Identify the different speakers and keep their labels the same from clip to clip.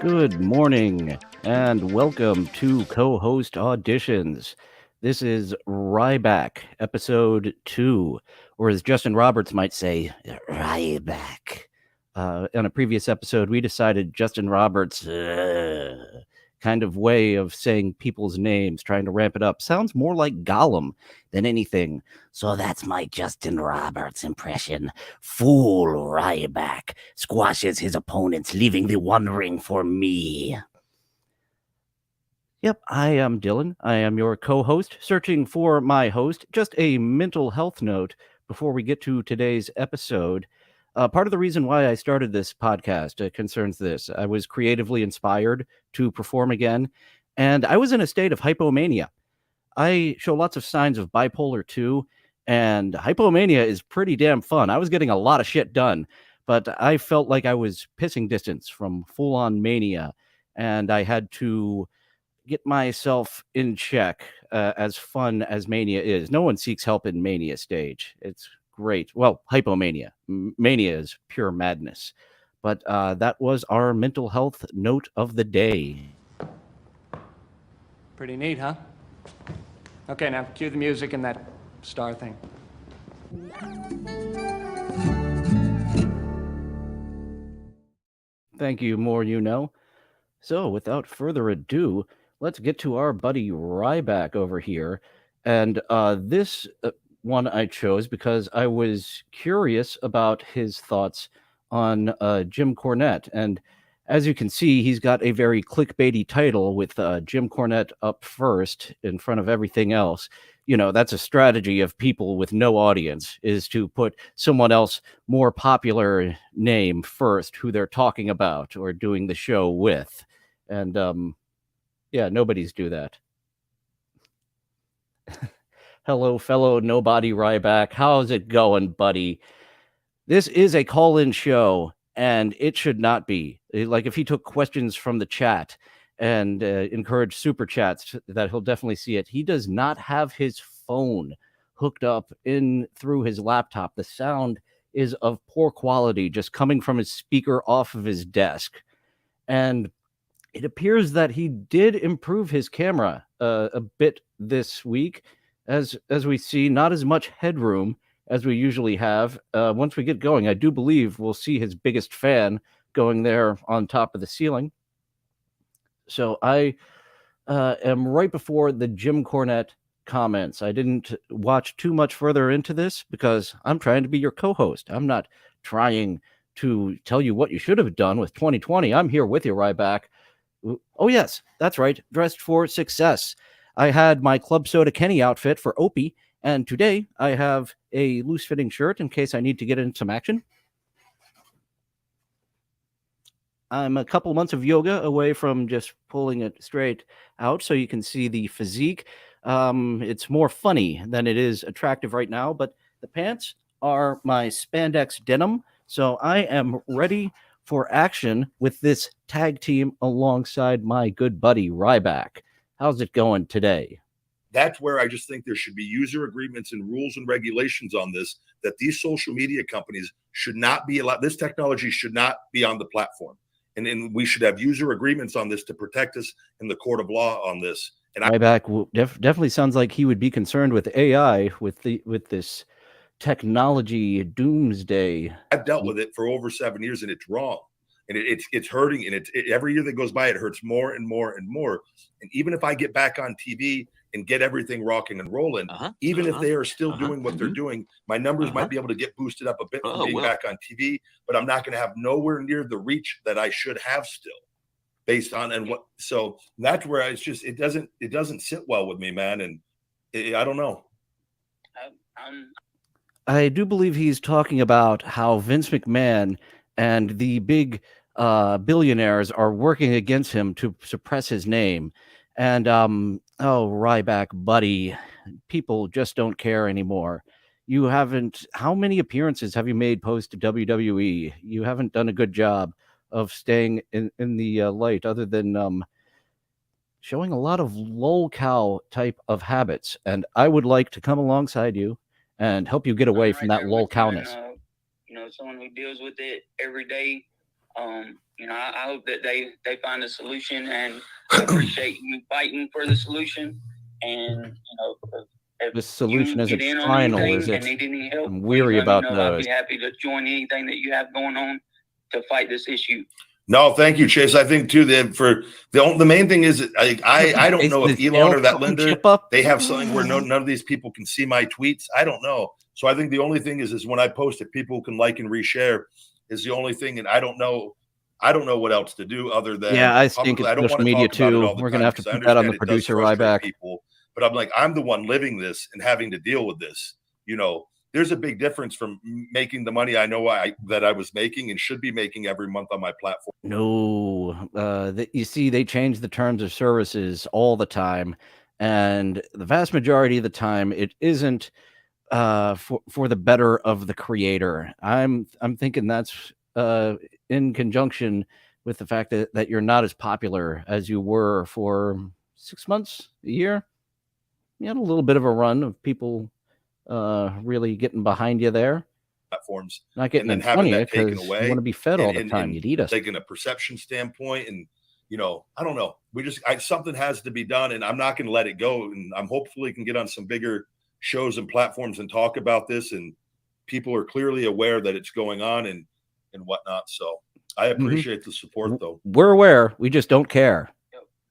Speaker 1: Good morning and welcome to Cohost Auditions. This is Ryback, episode 2, or as Justin Roberts might say, Ryback. In a previous episode, we decided Justin Roberts' kind of way of saying people's names, trying to ramp it up, sounds more like Gollum than anything. So that's my Justin Roberts impression. Fool Ryback squashes his opponents, leaving the One Ring for me. Yep, I am Dillon. I am your co-host, searching for my host. Just a mental health note before we get to today's episode. Part of the reason why I started this podcast concerns this. I was creatively inspired to perform again, and I was in a state of hypomania. I show lots of signs of bipolar 2, and hypomania is pretty damn fun. I was getting a lot of shit done, but I felt like I was pissing distance from full-on mania, and I had to get myself in check, as fun as mania is. No one seeks help in mania stage. It's great. Well, hypomania. Mania is pure madness. But that was our mental health note of the day.
Speaker 2: Pretty neat, huh? Okay, now cue the music and that star thing.
Speaker 1: Thank you, more you know. So, without further ado, let's get to our buddy Ryback over here. And this one I chose because I was curious about his thoughts on Jim Cornette. And as you can see, he's got a very clickbaity title with Jim Cornette up first in front of everything else. You know, that's a strategy of people with no audience, is to put someone else more popular name first, who they're talking about or doing the show with. And yeah, nobody's do that. Hello, fellow nobody Ryback. How's it going, buddy? This is a call-in show, and it should not be. Like, if he took questions from the chat and encouraged super chats, that he'll definitely see it. He does not have his phone hooked up in through his laptop. The sound is of poor quality, just coming from his speaker off of his desk. And it appears that he did improve his camera a bit this week. As we see, not as much headroom as we usually have. Once we get going, I do believe we'll see his biggest fan going there on top of the ceiling. So I am right before the Jim Cornette comments. I didn't watch too much further into this because I'm trying to be your co-host. I'm not trying to tell you what you should have done with 2020. I'm here with you, Ryback. Oh, yes, that's right. Dressed for success. I had my Club Soda Kenny outfit for Opie, and today I have a loose-fitting shirt in case I need to get in some action. I'm a couple months of yoga away from just pulling it straight out so you can see the physique. It's more funny than it is attractive right now, but the pants are my spandex denim, so I am ready for action with this tag team alongside my good buddy Ryback. How's it going today?
Speaker 3: That's where I just think there should be user agreements and rules and regulations on this, that these social media companies should not be allowed. This technology should not be on the platform. And we should have user agreements on this to protect us in the court of law on this. And
Speaker 1: Ryback definitely sounds like he would be concerned with AI, with this technology doomsday.
Speaker 3: I've dealt with it for over 7 years, and it's wrong, and it's hurting, and every year that goes by, it hurts more and more and more. And even if I get back on TV and get everything rocking and rolling, even if they are still doing what they're doing, my numbers might be able to get boosted up a bit from being back on TV, but I'm not going to have nowhere near the reach that I should have still, based on and what. So that's where it's just it doesn't sit well with me, man, and I don't know.
Speaker 1: I do believe he's talking about how Vince McMahon and the big billionaires are working against him to suppress his name. And oh, Ryback, buddy, people just don't care anymore. You haven't. How many appearances have you made post WWE? You haven't done a good job of staying in the light, other than showing a lot of lolcow type of habits. And I would like to come alongside you and help you get away from that lolcowness.
Speaker 4: someone who deals with it every day. You know, I hope that they find a solution, and I appreciate you fighting for the solution. And, you know, if
Speaker 1: This solution
Speaker 4: you
Speaker 1: isn't
Speaker 4: get in on
Speaker 1: final,
Speaker 4: anything
Speaker 1: is it?
Speaker 4: and need any help,
Speaker 1: I'm weary
Speaker 4: please let me
Speaker 1: about
Speaker 4: know. I'd
Speaker 1: those.
Speaker 4: be happy to join anything that you have going on to fight this issue.
Speaker 3: No, thank you, Chase. I think too that for the main thing is I don't know if Elon or that lender, they have something where none of these people can see my tweets. I don't know. So I think the only thing is when I post it, people can like and reshare is the only thing. And I don't know what else to do other than
Speaker 1: I think it's social media too. We're gonna have to put that on the producer Ryback.
Speaker 3: People, but I'm like, I'm the one living this and having to deal with this. You know, there's a big difference from making the money I know that I was making and should be making every month on my platform.
Speaker 1: No, you see, they change the terms of services all the time, and the vast majority of the time, it isn't for the better of the creator. I'm thinking that's in conjunction with the fact that you're not as popular as you were for 6 months, a year. You had a little bit of a run of people really getting behind you there.
Speaker 3: Platforms,
Speaker 1: not getting in front of you because you want to be fed all the time. You'd eat us.
Speaker 3: Taking a perception standpoint, and you know, I don't know. Something has to be done, and I'm not going to let it go. And I'm hopefully can get on some bigger shows and platforms and talk about this, and people are clearly aware that it's going on and whatnot. So I appreciate the support, though.
Speaker 1: We're aware. We just don't care.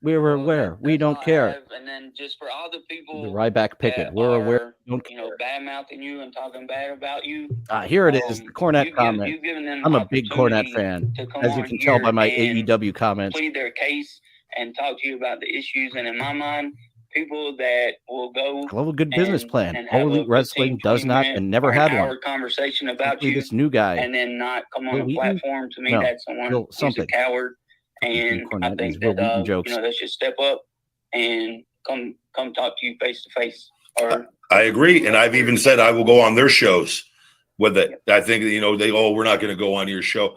Speaker 1: We're aware. We don't care.
Speaker 4: And then just for all the people,
Speaker 1: the Ryback picket, we're aware.
Speaker 4: Don't care. Bad mouthing you and talking bad about you.
Speaker 1: Here it is. The Cornette comment. I'm a big Cornette fan, as you can tell by my AEW comments.
Speaker 4: Plead their case and talk to you about the issues. And in my mind, people that will go.
Speaker 1: I love a good business plan. All Elite Wrestling does not and never had one.
Speaker 4: Conversation about you,
Speaker 1: this new guy,
Speaker 4: and then not come on a platform. To me, that's someone who's a coward. And I think that you know, they should step up and come talk to you face to face.
Speaker 3: I agree, and I've even said I will go on their shows with it. I think you know we're not going to go on your show.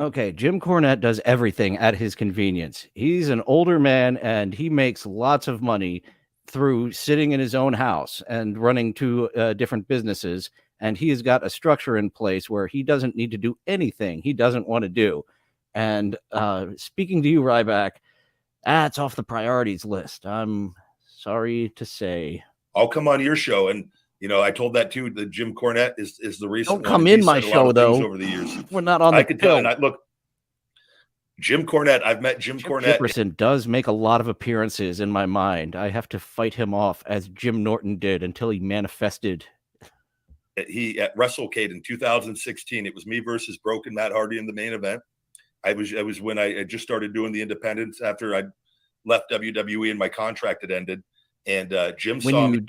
Speaker 1: Okay, Jim Cornette does everything at his convenience. He's an older man, and he makes lots of money through sitting in his own house and running two different businesses. And he has got a structure in place where he doesn't need to do anything he doesn't want to do. And speaking to you, Ryback, it's off the priorities list. I'm sorry to say.
Speaker 3: I'll come on your show, and you know I told that too. The Jim Cornette is the reason.
Speaker 1: Don't come in my show though.
Speaker 3: Over the years,
Speaker 1: we're not on.
Speaker 3: I could tell. And look, Jim Cornette. I've met Jim Cornette.
Speaker 1: Jefferson does make a lot of appearances in my mind. I have to fight him off as Jim Norton did until he manifested.
Speaker 3: He at WrestleCade in 2016. It was me versus Broken Matt Hardy in the main event. I was when I had just started doing the independents after I left WWE and my contract had ended. And Jim saw me.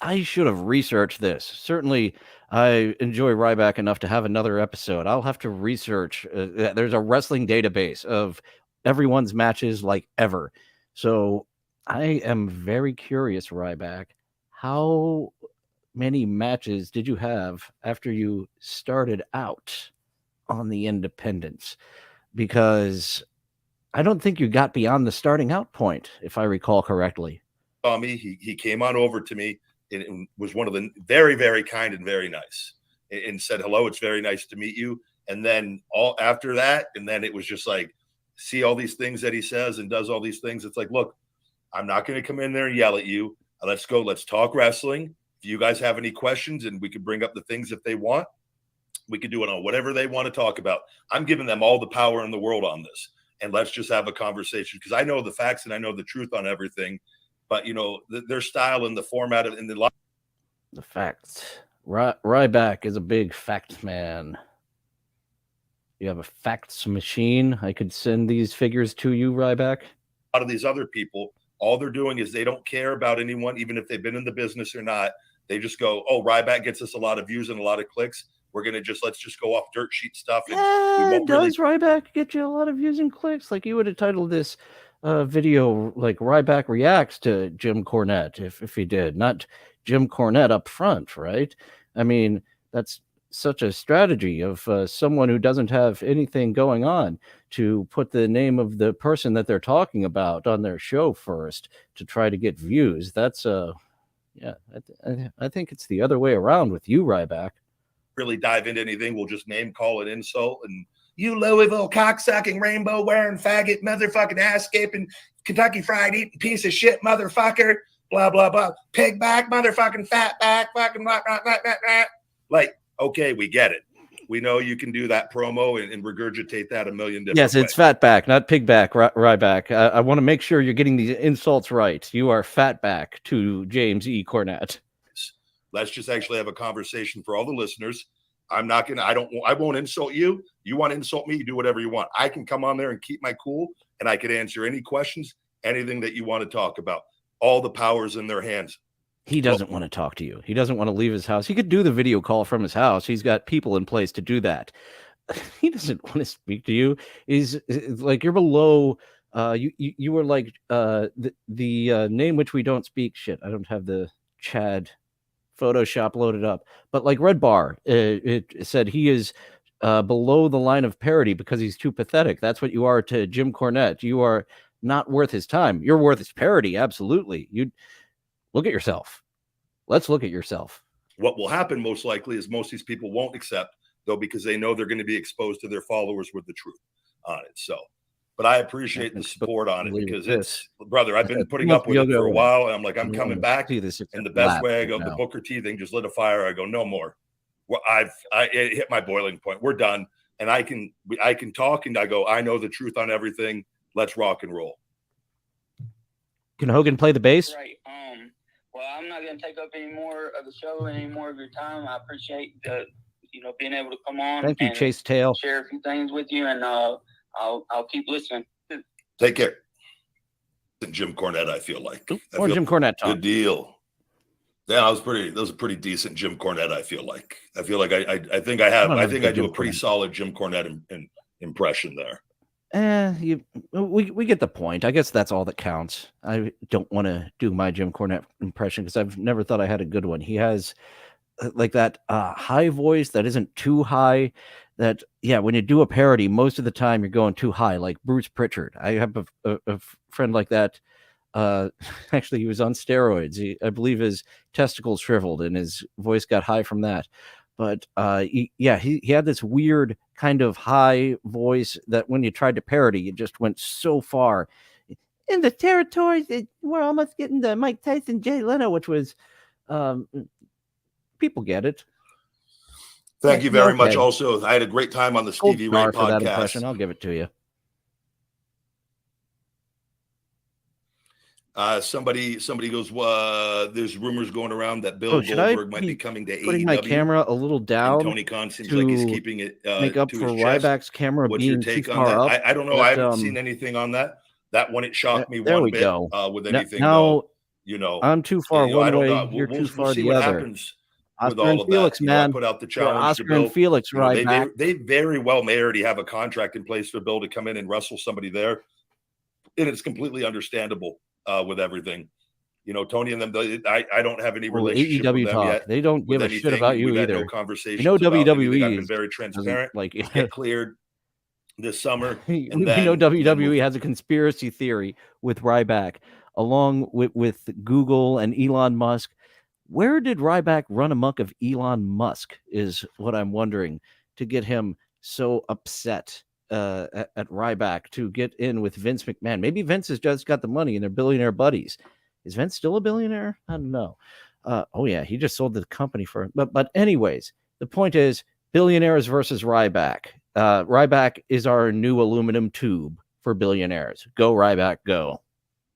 Speaker 1: I should have researched this. Certainly, I enjoy Ryback enough to have another episode. I'll have to research. There's a wrestling database of everyone's matches like ever. So I am very curious, Ryback. How many matches did you have after you started out on the independents? Because I don't think you got beyond the starting out point, if I recall correctly.
Speaker 3: Saw me. He came on over to me and was one of the very, very kind and very nice and said, hello, it's very nice to meet you. And then all after that, and then it was just like, see all these things that he says and does all these things. It's like, look, I'm not going to come in there and yell at you. Let's go. Let's talk wrestling. If you guys have any questions and we can bring up the things if they want, we could do it on whatever they want to talk about. I'm giving them all the power in the world on this. And let's just have a conversation because I know the facts and I know the truth on everything. But, you know, their style and the format of
Speaker 1: the facts. Ryback is a big facts man. You have a facts machine. I could send these figures to you, Ryback.
Speaker 3: A lot of these other people, all they're doing is they don't care about anyone, even if they've been in the business or not. They just go, oh, Ryback gets us a lot of views and a lot of clicks. We're going to let's just go off dirt sheet stuff. And
Speaker 1: does Ryback get you a lot of views and clicks? Like you would have titled this video like Ryback reacts to Jim Cornette if he did, not Jim Cornette up front, right? I mean, that's such a strategy of someone who doesn't have anything going on to put the name of the person that they're talking about on their show first to try to get views. That's I think it's the other way around with you, Ryback.
Speaker 3: really dive into anything. We'll just name call and insult. And you Louisville cocksucking, rainbow wearing, faggot, motherfucking ass scaping, Kentucky Fried eating piece of shit, motherfucker, blah, blah, blah. Pig back, motherfucking fat back, fucking blah, blah, blah, blah, blah. Like, okay, we get it. We know you can do that promo and regurgitate that a million different ways.
Speaker 1: Yes, it's fat back, not pig back, Ryback. I want to make sure you're getting these insults right. You are fat back to James E. Cornette.
Speaker 3: Let's just actually have a conversation for all the listeners. I won't insult you. You want to insult me, you do whatever you want. I can come on there and keep my cool, and I could answer any questions, anything that you want to talk about. All the power's in their hands.
Speaker 1: He doesn't want to talk to you. He doesn't want to leave his house. He could do the video call from his house. He's got people in place to do that. He doesn't want to speak to you. He's like, you're below. You were like the name which we don't speak. Shit, I don't have the Chad Photoshop loaded up. But like Red Bar, it said he is below the line of parody because he's too pathetic. That's what you are to Jim Cornette. You are not worth his time. You're worth his parody. Absolutely. You. Look at yourself. Let's look at yourself.
Speaker 3: What will happen most likely is most of these people won't accept, though, because they know they're going to be exposed to their followers with the truth on it. So, but I appreciate the support on it because it's, brother, I've been putting up with it for a while. And I'm like, I'm coming back. And the best way I go, the Booker T thing just lit a fire. I go, no more. Well, it hit my boiling point. We're done. And I can talk and I go, I know the truth on everything. Let's rock and roll.
Speaker 1: Can Hogan play the bass?
Speaker 4: Right. Well, I'm not going to take up any more of the show, any more of your time. I appreciate being able to come on.
Speaker 1: Thank you, Chase Tail.
Speaker 4: Share a few things with you, and I'll keep listening.
Speaker 3: Take care. Jim Cornette, I feel like.
Speaker 1: Jim Cornette talk.
Speaker 3: Good deal. Yeah, that was a pretty decent Jim Cornette. I feel like I think I do a pretty solid Jim Cornette impression there.
Speaker 1: We get the point. I guess that's all that counts. I don't want to do my Jim Cornette impression because I've never thought I had a good one. He has like that high voice that isn't too high. That when you do a parody, most of the time you're going too high, like Bruce Pritchard. I have a friend like that. Actually, he was on steroids. I believe his testicles shriveled and his voice got high from that. But he had this weird kind of high voice that when you tried to parody, it just went so far in the territories. We're almost getting the Mike Tyson, Jay Leno, which was people get it.
Speaker 3: Thank you very much. Also, I had a great time on the Stevie Ray podcast. That impression.
Speaker 1: I'll give it to you.
Speaker 3: Somebody goes, there's rumors going around that Bill Goldberg might be coming to AEW.
Speaker 1: Putting my camera a little down.
Speaker 3: Tony Khan seems like he's keeping it
Speaker 1: make up for Ryback's camera.
Speaker 3: What's your take on that? I don't know. I haven't seen anything on that. That one, it shocked me one bit with anything.
Speaker 1: Now, I'm too far one way. You're too far the other.
Speaker 3: Oscar and Felix, man. Put out the challenge.
Speaker 1: Oscar and Felix, right?
Speaker 3: They very well may already have a contract in place for Bill to come in and wrestle somebody there, and it's completely understandable. With everything, Tony and them, I don't have any relationship with them yet.
Speaker 1: They don't give a shit about you either.
Speaker 3: No conversation.
Speaker 1: WWE
Speaker 3: I've been very transparent. Get cleared this summer.
Speaker 1: We know WWE has a conspiracy theory with Ryback, along with Google and Elon Musk. Where did Ryback run amok of Elon Musk? Is what I'm wondering to get him so upset. At Ryback to get in with Vince McMahon. Maybe Vince has just got the money and they're billionaire buddies. Is Vince still a billionaire? I don't know. He just sold the company for it. But anyways, the point is billionaires versus Ryback. Ryback is our new aluminum tube for billionaires. Go Ryback, go.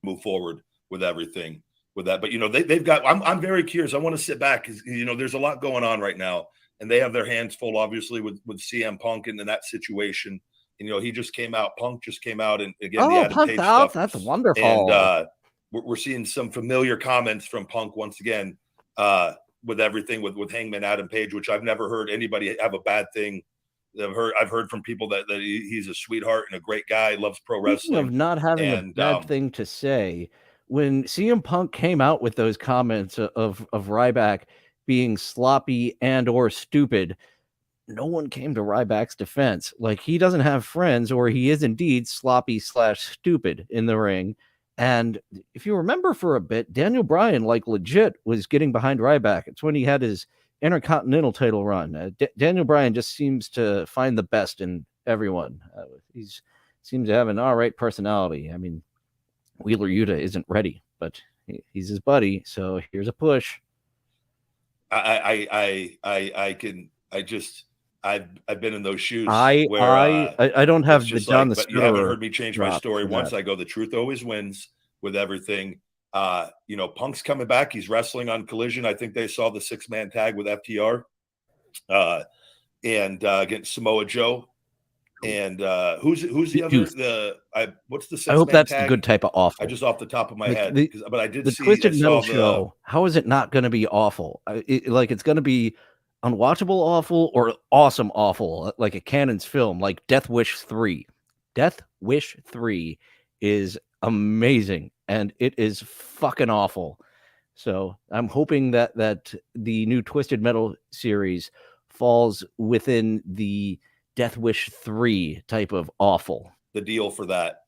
Speaker 3: Move forward with everything with that. But they've got. I'm very curious. I want to sit back because there's a lot going on right now, and they have their hands full, obviously, with CM Punk and in that situation. He just came out. Punk just came out, and again, the Adam Page stuff.
Speaker 1: That's wonderful.
Speaker 3: And we're seeing some familiar comments from Punk once again with everything with Hangman Adam Page, which I've never heard anybody have a bad thing. I've heard from people that he's a sweetheart and a great guy, loves pro wrestling.
Speaker 1: Speaking of not having a bad thing to say, when CM Punk came out with those comments of Ryback being sloppy and or stupid, no one came to Ryback's defense. Like, he doesn't have friends, or he is indeed sloppy/stupid in the ring. And if you remember for a bit, Daniel Bryan, like, legit was getting behind Ryback. It's when he had his Intercontinental title run. Daniel Bryan just seems to find the best in everyone. He's seems to have an all right personality. I mean, Wheeler Yuta isn't ready, but he's his buddy, so here's a push.
Speaker 3: I've been in those shoes.
Speaker 1: I don't have the John the
Speaker 3: but you haven't
Speaker 1: Stutterer
Speaker 3: heard me change my story once. I go, the truth always wins with everything. Punk's coming back. He's wrestling on Collision. I think they saw the 6-man tag with FTR and against Samoa Joe. And who's the other? What's the 6-man
Speaker 1: I hope that's
Speaker 3: tag?
Speaker 1: the good type of awful.
Speaker 3: I just off the top of my head, but I did
Speaker 1: the
Speaker 3: see
Speaker 1: Twisted Metal show. How is it not going to be awful? It's going to be unwatchable awful or awesome awful, like a Cannon's film, like Death Wish 3. Death Wish 3 is amazing, and it is fucking awful. So I'm hoping that the new Twisted Metal series falls within the Death Wish 3 type of awful.
Speaker 3: The deal for that.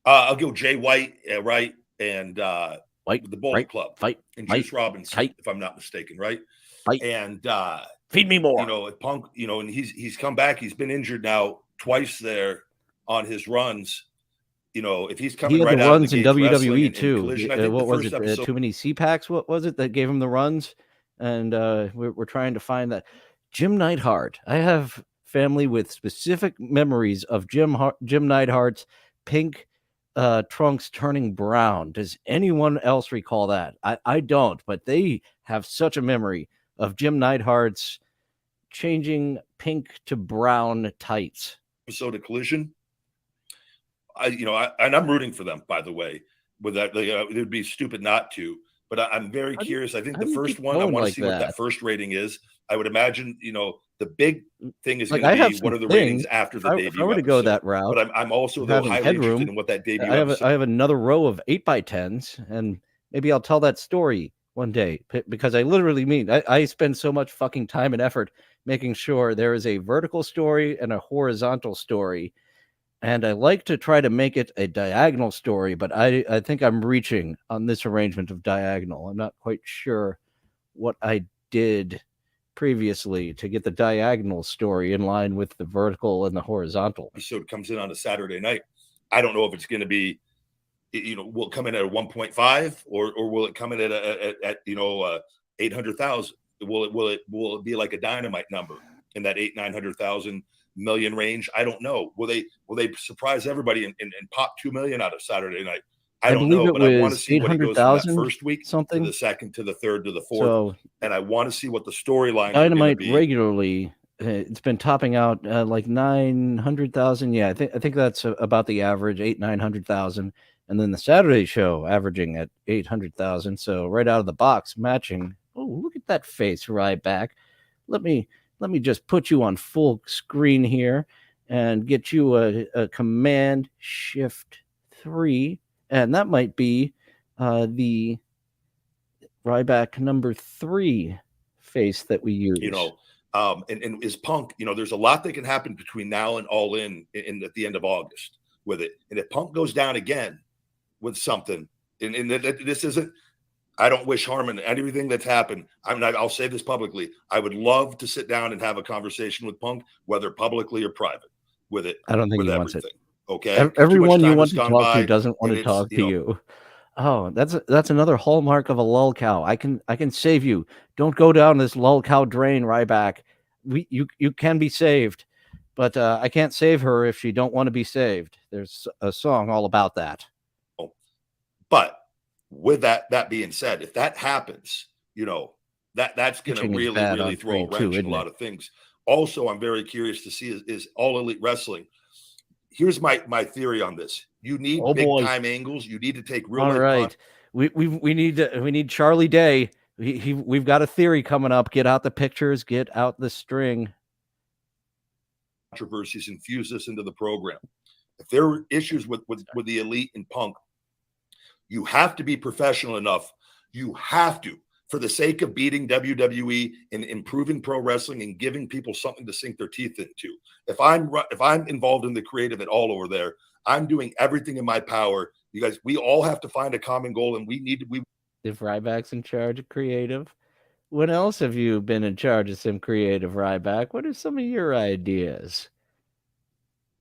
Speaker 3: I'll go Jay White, right? And
Speaker 1: White,
Speaker 3: the Bullet Club.
Speaker 1: Fight.
Speaker 3: And Juice Robinson, if I'm not mistaken, right?
Speaker 1: Fight.
Speaker 3: And
Speaker 1: feed me more.
Speaker 3: Punk, and he's come back. He's been injured now twice there on his runs. If he's coming right out
Speaker 1: runs
Speaker 3: of the
Speaker 1: in WWE too.
Speaker 3: what
Speaker 1: was it? Too many CPACs? What was it that gave him the runs? And we're trying to find that. Jim Neidhart. I have family with specific memories of Jim Neidhart's pink trunks turning brown. Does anyone else recall that? I don't, but they have such a memory of Jim Neidhart's changing pink to brown tights.
Speaker 3: Episode of Collision. I'm rooting for them, by the way. With that, it would be stupid not to. But I'm very curious. I think the first one, I want to see what that first rating is. I would imagine, the big thing is going to be what are the ratings after the debut.
Speaker 1: If I were to go that route,
Speaker 3: but I'm also highly interested in what that debut.
Speaker 1: I have another row of 8x10s, and maybe I'll tell that story one day, because I literally mean I spend so much fucking time and effort making sure there is a vertical story and a horizontal story. And I like to try to make it a diagonal story, but I think I'm reaching on this arrangement of diagonal. I'm not quite sure what I did previously to get the diagonal story in line with the vertical and the horizontal.
Speaker 3: Episode comes in on a Saturday night. I don't know if it's going to be, will it come in at a 1.5 or will it come in at 800,000? Will it be like a dynamite number in that 900,000 million range? I don't know. Will they surprise everybody and pop 2 million out of Saturday night? I don't know, but I want to see what it goes from that first week
Speaker 1: something
Speaker 3: to the second to the third to the fourth, and I want to see what the storyline.
Speaker 1: Dynamite regularly, it's been topping out like 900,000. Yeah, I think that's about the average, 900,000, and then the Saturday show averaging at 800,000. So right out of the box, matching. Oh, look at that face, Ryback. Let me just put you on full screen here and get you a Command Shift 3. And that might be the Ryback number 3 face that we use.
Speaker 3: And is Punk, there's a lot that can happen between now and All In at the end of August with it. And if Punk goes down again with something, and this isn't, I don't wish harm in everything that's happened. I'll say this publicly. I would love to sit down and have a conversation with Punk, whether publicly or private, with it.
Speaker 1: I don't think he wants it.
Speaker 3: Okay.
Speaker 1: Everyone you want to talk to doesn't want to talk to you. Oh, that's another hallmark of a lull cow. I can save you. Don't go down this lull cow drain, Ryback. You can be saved, but I can't save her if she don't want to be saved. There's a song all about that.
Speaker 3: But with that being said, if that happens, that's going to really throw a wrench in a lot of things. Also, I'm very curious to see is All Elite Wrestling. Here's my theory on this. You need big time angles. You need to take real.
Speaker 1: All right, we need Charlie Day. We've got a theory coming up. Get out the pictures. Get out the string.
Speaker 3: Controversies, infuse this into the program. If there are issues with the Elite and Punk, you have to be professional enough. You have to, for the sake of beating WWE and improving pro wrestling and giving people something to sink their teeth into. If I'm involved in the creative at all over there, I'm doing everything in my power. You guys, we all have to find a common goal, and we need to.
Speaker 1: If Ryback's in charge of creative, When else have you been in charge of some creative, Ryback? What are some of your ideas?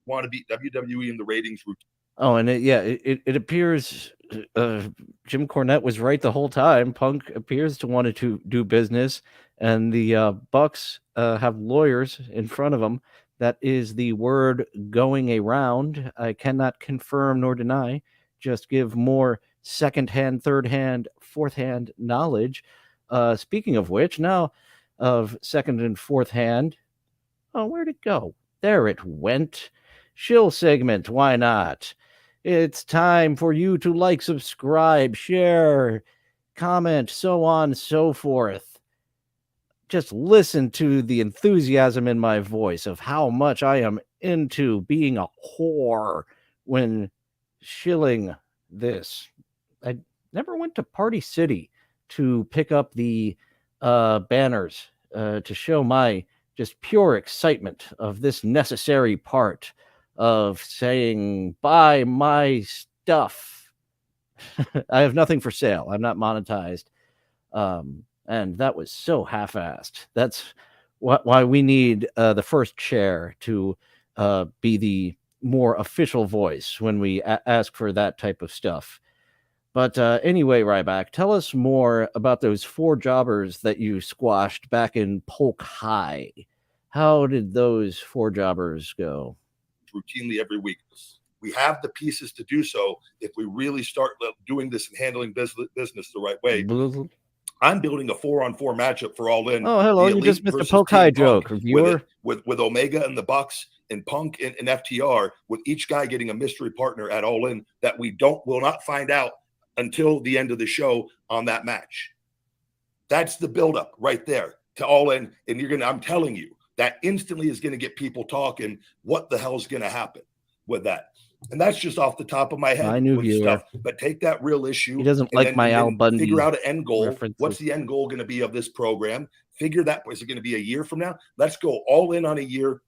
Speaker 3: Want to beat WWE in the ratings routine.
Speaker 1: Oh, and it appears Jim Cornette was right the whole time. Punk appears to want to do business, and the Bucks have lawyers in front of them. That is the word going around. I cannot confirm nor deny, just give more second-hand, third-hand, fourth-hand knowledge. Speaking of which, now of second and fourth hand, oh, where'd it go? There it went. Shill segment, why not? It's time for you to like, subscribe, share, comment, so on, so forth. Just listen to the enthusiasm in my voice of how much I am into being a whore when shilling this. I never went to Party City to pick up the banners to show my just pure excitement of this necessary part of saying, buy my stuff. I have nothing for sale. I'm not monetized. And that was so half-assed. That's why we need the first chair to be the more official voice when we ask for that type of stuff. But anyway, Ryback, tell us more about those 4 jobbers that you squashed back in Polk High. How did those 4 jobbers go?
Speaker 3: Routinely every week. We have the pieces to do so if we really start doing this and handling business the right way. I'm building a 4-on-4 matchup for All In.
Speaker 1: Oh, hello, you just missed a Polk High joke, viewer.
Speaker 3: With Omega and the Bucks and Punk and FTR, with each guy getting a mystery partner at All In that will not find out until the end of the show on that match. That's the buildup right there to All In. And I'm telling you, that instantly is going to get people talking. What the hell's going to happen with that? And that's just off the top of my head.
Speaker 1: I knew you.
Speaker 3: But take that real issue.
Speaker 1: He doesn't like my Al Bundy.
Speaker 3: Figure out an end goal.
Speaker 1: References.
Speaker 3: What's the end goal going to be of this program? Figure that. Is it going to be a year from now? Let's go all in on a year,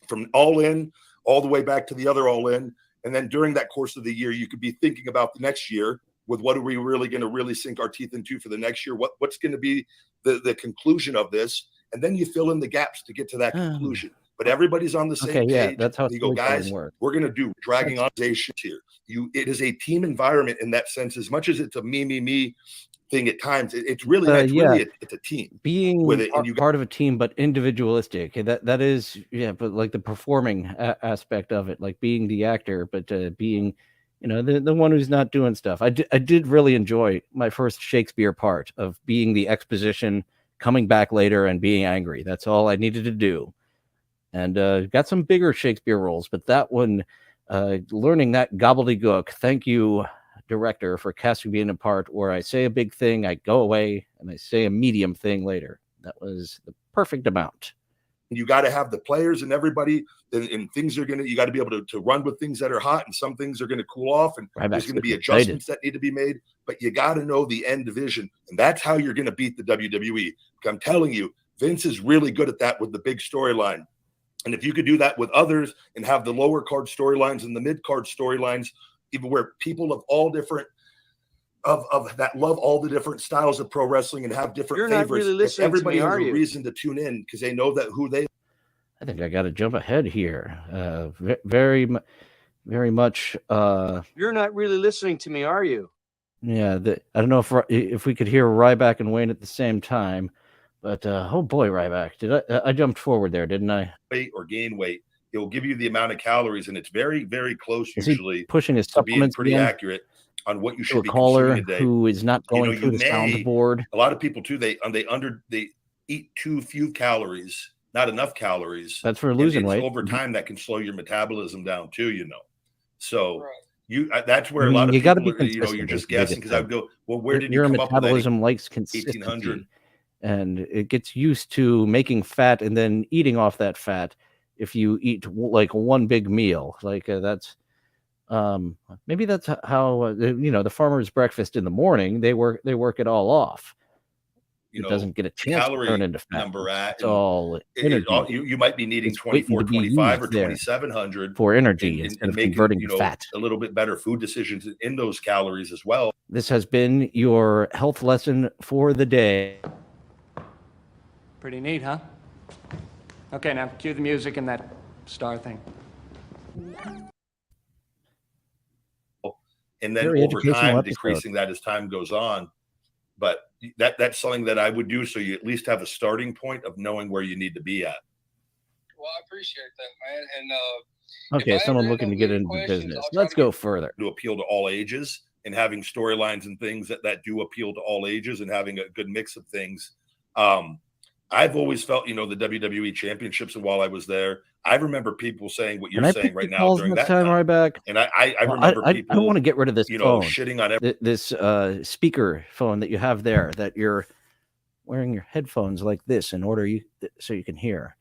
Speaker 3: from All In all the way back to the other All In. And then during that course of the year, you could be thinking about the next year with what are we really going to really sink our teeth into for the next year? What's going to be the conclusion of this? And then you fill in the gaps to get to that conclusion. But everybody's on the same page.
Speaker 1: Yeah, that's how
Speaker 3: you go, guys. We're going to do dragging organizations here. It is a team environment in that sense. As much as it's a me thing at times, it's really it's a team.
Speaker 1: Being with it, part of a team, but individualistic. That is, but like the performing aspect of it, like being the actor, but being, the one who's not doing stuff. I did really enjoy my first Shakespeare part of being the exposition, coming back later and being angry. That's all I needed to do. And got some bigger Shakespeare roles, but that one, learning that gobbledygook. Thank you, director, for casting me in a part where I say a big thing, I go away, and I say a medium thing later. That was the perfect amount.
Speaker 3: You got to have the players and everybody, and things are you got to be able to run with things that are hot, and some things are going to cool off, and there's going to be adjustments that need to be made. But you got to know the end division, and that's how you're going to beat the WWE. I'm telling you, Vince is really good at that with the big storyline. And if you could do that with others and have the lower card storylines and the mid card storylines, even where people of all different of that love all the different styles of pro wrestling and have different favorites.
Speaker 2: Not really listening
Speaker 3: everybody
Speaker 2: to me,
Speaker 3: has a
Speaker 2: you?
Speaker 3: Reason to tune in because they know that who they.
Speaker 1: I think I got to jump ahead here. Very much.
Speaker 2: You're not really listening to me, are you?
Speaker 1: Yeah, I don't know if we could hear Ryback and Wayne at the same time. But, oh boy, Ryback, I jumped forward there, didn't I?
Speaker 3: Weight or gain weight. It will give you the amount of calories, and it's very, very close
Speaker 1: usually pushing his
Speaker 3: to being
Speaker 1: supplements
Speaker 3: pretty
Speaker 1: again?
Speaker 3: accurate on what you should be
Speaker 1: caller
Speaker 3: consuming a day.
Speaker 1: Who is not going through the soundboard.
Speaker 3: A lot of people, too, they eat too few calories, not enough calories.
Speaker 1: That's for losing weight.
Speaker 3: Over time, that can slow your metabolism down, too, So that's where a lot of
Speaker 1: you
Speaker 3: people,
Speaker 1: got to be
Speaker 3: you're just guessing because I would go, well, where did
Speaker 1: your
Speaker 3: you come
Speaker 1: metabolism
Speaker 3: up with
Speaker 1: likes consistency? And it gets used to making fat and then eating off that fat if you eat like one big meal. Like that's maybe that's how the farmer's breakfast in the morning, they work it all off. It doesn't get a chance to turn into fat. It's all energy.
Speaker 3: You might be needing 2425 or 2700
Speaker 1: for energy instead of converting to fat.
Speaker 3: A little bit better food decisions in those calories as well.
Speaker 1: This has been your health lesson for the day.
Speaker 2: Pretty neat, huh? Okay, now cue the music and that star thing.
Speaker 3: And then
Speaker 1: Very
Speaker 3: over
Speaker 1: educational
Speaker 3: time,
Speaker 1: episode.
Speaker 3: decreasing that as time goes on. But that's something that I would do, so you at least have a starting point of knowing where you need to be at.
Speaker 5: Well, I appreciate that, man. And
Speaker 1: Okay,
Speaker 5: if I
Speaker 1: someone
Speaker 5: ever
Speaker 1: looking
Speaker 5: end
Speaker 1: to
Speaker 5: up
Speaker 1: get
Speaker 5: getting
Speaker 1: into
Speaker 5: questions,
Speaker 1: business.
Speaker 5: I'll try
Speaker 1: Let's
Speaker 5: to
Speaker 1: go further.
Speaker 3: To appeal to all ages and having storylines and things that do appeal to all ages and having a good mix of things. I've always felt, the WWE championships, and while I was there, I remember people saying what you're saying right now during that time.
Speaker 1: Ryback?
Speaker 3: And I remember people.
Speaker 1: I don't want to get rid of this phone.
Speaker 3: Shitting on
Speaker 1: this speaker phone that you have there, that you're wearing your headphones like this in order so you can hear.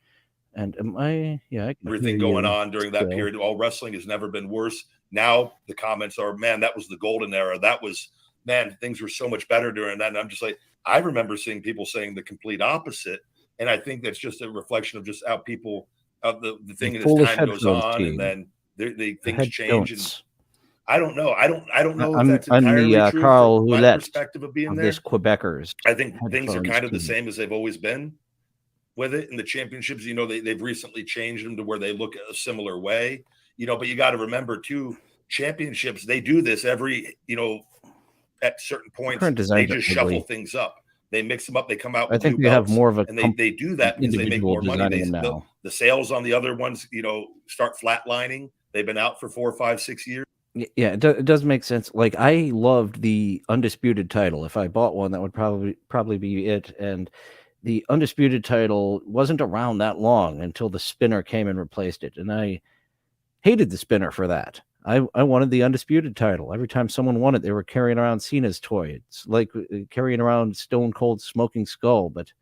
Speaker 1: And I can
Speaker 3: everything going on during that period. All wrestling has never been worse. Now the comments are, man, that was the golden era. That was, man, things were so much better during that. And I'm just like, I remember seeing people saying the complete opposite. And I think that's just a reflection of just how people, the thing as time goes on, and then the things change. And I don't know. I don't know if that's entirely true
Speaker 1: Carl
Speaker 3: from my
Speaker 1: Roulette
Speaker 3: perspective of being
Speaker 1: of
Speaker 3: there.
Speaker 1: this Quebecers.
Speaker 3: I think things are kind of the
Speaker 1: team.
Speaker 3: same as they've always been with it. And the championships, they've recently changed them to where they look a similar way, but you got to remember too, championships, they do this every, at certain points, they just shuffle things up. They mix them up. They come out with
Speaker 1: I think
Speaker 3: new
Speaker 1: they have
Speaker 3: belts,
Speaker 1: more of a
Speaker 3: and they do that because they make more money. The sales on the other ones, start flatlining. They've been out for 4, 5, 6 years.
Speaker 1: Yeah, it does make sense. Like, I loved the Undisputed title. If I bought one, that would probably be it. And the Undisputed title wasn't around that long until the spinner came and replaced it. And I hated the spinner for that. I wanted the Undisputed title. Every time someone won it, they were carrying around Cena's toy. It's like carrying around Stone Cold Smoking Skull. But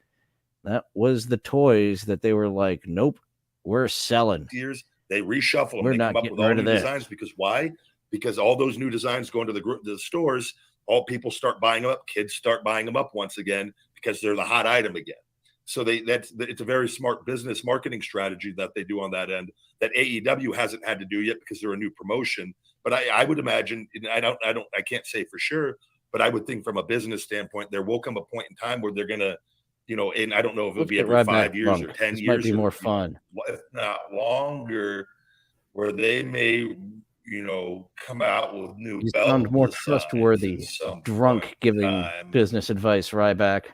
Speaker 1: that was the toys that they were like, nope, we're selling.
Speaker 3: Years, they reshuffle them.
Speaker 1: We're
Speaker 3: they
Speaker 1: not
Speaker 3: come up with all new designs. Because why? Because all those new designs go into the stores. All people start buying them up. Kids start buying them up once again because they're the hot item again. So it's a very smart business marketing strategy that they do on that end that AEW hasn't had to do yet because they're a new promotion. But I would imagine, I can't say for sure, but I would think from a business standpoint, there will come a point in time where they're gonna, and I don't know if it'll be every 5 years or 10 years.
Speaker 1: Might be more fun,
Speaker 3: if not longer, where they may, come out with new.
Speaker 1: You sound more trustworthy. Drunk giving business advice, Ryback.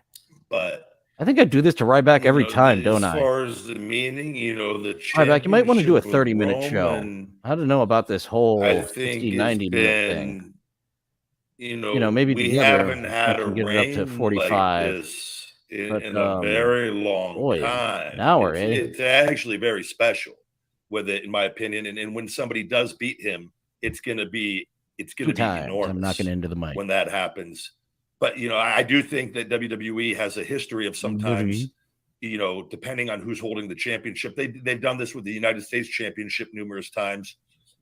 Speaker 3: But
Speaker 1: I think I do this to Ryback every time, don't I?
Speaker 3: As far as the meaning, the
Speaker 1: Ryback, you might want to do a 30-minute show. I don't know about this whole 60, 90-minute thing. Maybe
Speaker 3: we
Speaker 1: together
Speaker 3: haven't had a
Speaker 1: get it up to 45
Speaker 3: like this in a very long time.
Speaker 1: Now we're
Speaker 3: it's actually very special with it, in my opinion. And when somebody does beat him, it's gonna be enormous.
Speaker 1: I'm knocking into the mic
Speaker 3: when that happens. But I do think that WWE has a history of sometimes, depending on who's holding the championship. They've done this with the United States Championship numerous times,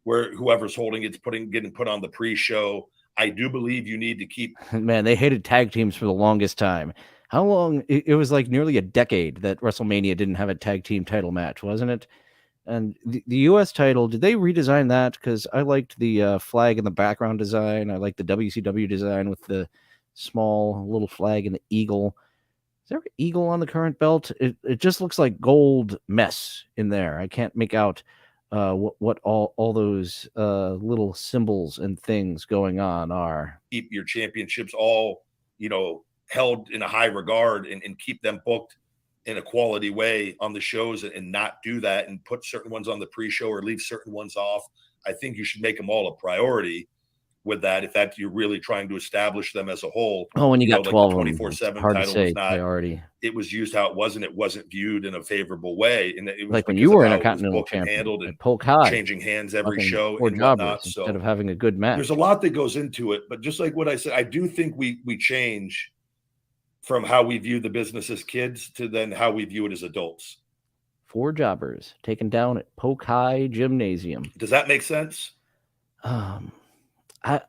Speaker 3: where whoever's holding it's getting put on the pre-show. I do believe you need to keep.
Speaker 1: Man, they hated tag teams for the longest time. How long? It was like nearly a decade that WrestleMania didn't have a tag team title match, wasn't it? And the U.S. title, did they redesign that? Because I liked the flag in the background design. I liked the WCW design with the small little flag and the eagle. Is there an eagle on the current belt? It just looks like gold mess in there. I can't make out what all those little symbols and things going on are.
Speaker 3: Keep your championships all held in a high regard and keep them booked in a quality way on the shows, and not do that and put certain ones on the pre-show or leave certain ones off. I think you should make them all a priority with that, if you're really trying to establish them as a whole.
Speaker 1: Oh, when you got 12
Speaker 3: like 24/7
Speaker 1: hard
Speaker 3: title
Speaker 1: to say
Speaker 3: was not
Speaker 1: priority.
Speaker 3: It was used how it wasn't viewed in a favorable way, and it was
Speaker 1: like when you were Intercontinental champion,
Speaker 3: handled and
Speaker 1: Polk High,
Speaker 3: changing hands every show
Speaker 1: and
Speaker 3: whatnot. So
Speaker 1: instead of having a good match,
Speaker 3: there's a lot that goes into it. But just like what I said, I do think we change from how we view the business as kids to then how we view it as adults.
Speaker 1: 4 jobbers taken down at Polk High Gymnasium.
Speaker 3: Does that make sense?
Speaker 1: I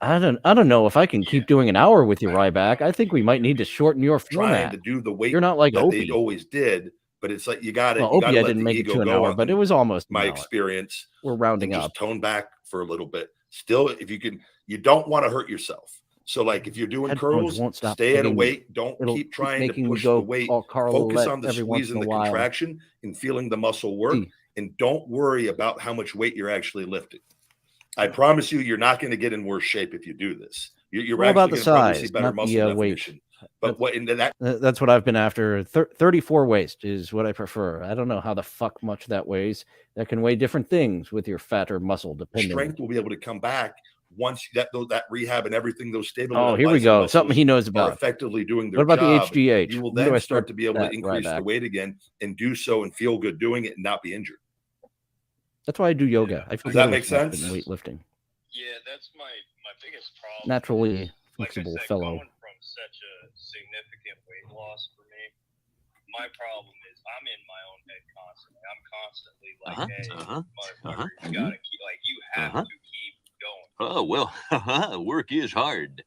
Speaker 1: don't know if I can keep doing an hour with you, Ryback. I think we might need to shorten your format.
Speaker 3: Trying to do the weight
Speaker 1: you're not like
Speaker 3: that
Speaker 1: Opie.
Speaker 3: they always did, but it's like you got to.
Speaker 1: Well, Opie, I didn't make it to an hour, but it was almost
Speaker 3: my experience.
Speaker 1: We're rounding up.
Speaker 3: Just tone back for a little bit. Still, if you can, you don't want to hurt yourself. So, like, if you're doing
Speaker 1: Headphones
Speaker 3: curls,
Speaker 1: won't stop
Speaker 3: stay at a
Speaker 1: hitting me.
Speaker 3: weight. Don't
Speaker 1: It'll
Speaker 3: keep
Speaker 1: keep
Speaker 3: trying to
Speaker 1: making me
Speaker 3: push
Speaker 1: go
Speaker 3: the weight.
Speaker 1: call Carl
Speaker 3: Focus
Speaker 1: Ouellette
Speaker 3: on the
Speaker 1: every once
Speaker 3: squeeze
Speaker 1: in
Speaker 3: and
Speaker 1: a
Speaker 3: the
Speaker 1: while.
Speaker 3: contraction and feeling the muscle work. And don't worry about how much weight you're actually lifting. I promise you, you're not going to get in worse shape if you do this. You're
Speaker 1: All about
Speaker 3: actually
Speaker 1: the
Speaker 3: going to probably see
Speaker 1: size,
Speaker 3: better
Speaker 1: not
Speaker 3: muscle
Speaker 1: the weight.
Speaker 3: definition. But what in that
Speaker 1: That's what I've been after. 34 waist is what I prefer. I don't know how the fuck much that weighs. That can weigh different things with your fat or muscle, depending.
Speaker 3: strength will be able to come back once that rehab and everything, those stable.
Speaker 1: Oh, here we go. Something he knows
Speaker 3: are
Speaker 1: about.
Speaker 3: effectively doing their
Speaker 1: What about
Speaker 3: job.
Speaker 1: the HGH?
Speaker 3: You will
Speaker 1: When do
Speaker 3: then
Speaker 1: I
Speaker 3: start to be able to
Speaker 1: that,
Speaker 3: increase the
Speaker 1: Ryback?
Speaker 3: weight again and do so and feel good doing it and not be injured.
Speaker 1: That's why I do yoga. I feel
Speaker 3: Does that
Speaker 1: really
Speaker 3: make
Speaker 1: confident
Speaker 3: sense?
Speaker 1: in weightlifting.
Speaker 5: Yeah, that's my biggest problem.
Speaker 1: Naturally
Speaker 5: Like I
Speaker 1: flexible
Speaker 5: said,
Speaker 1: fellow.
Speaker 5: going from such a significant weight loss for me, my problem is I'm in my own head constantly. I'm constantly like, hey, motherfucker, you gotta keep, like, you have to keep going.
Speaker 6: Oh, well, work is hard.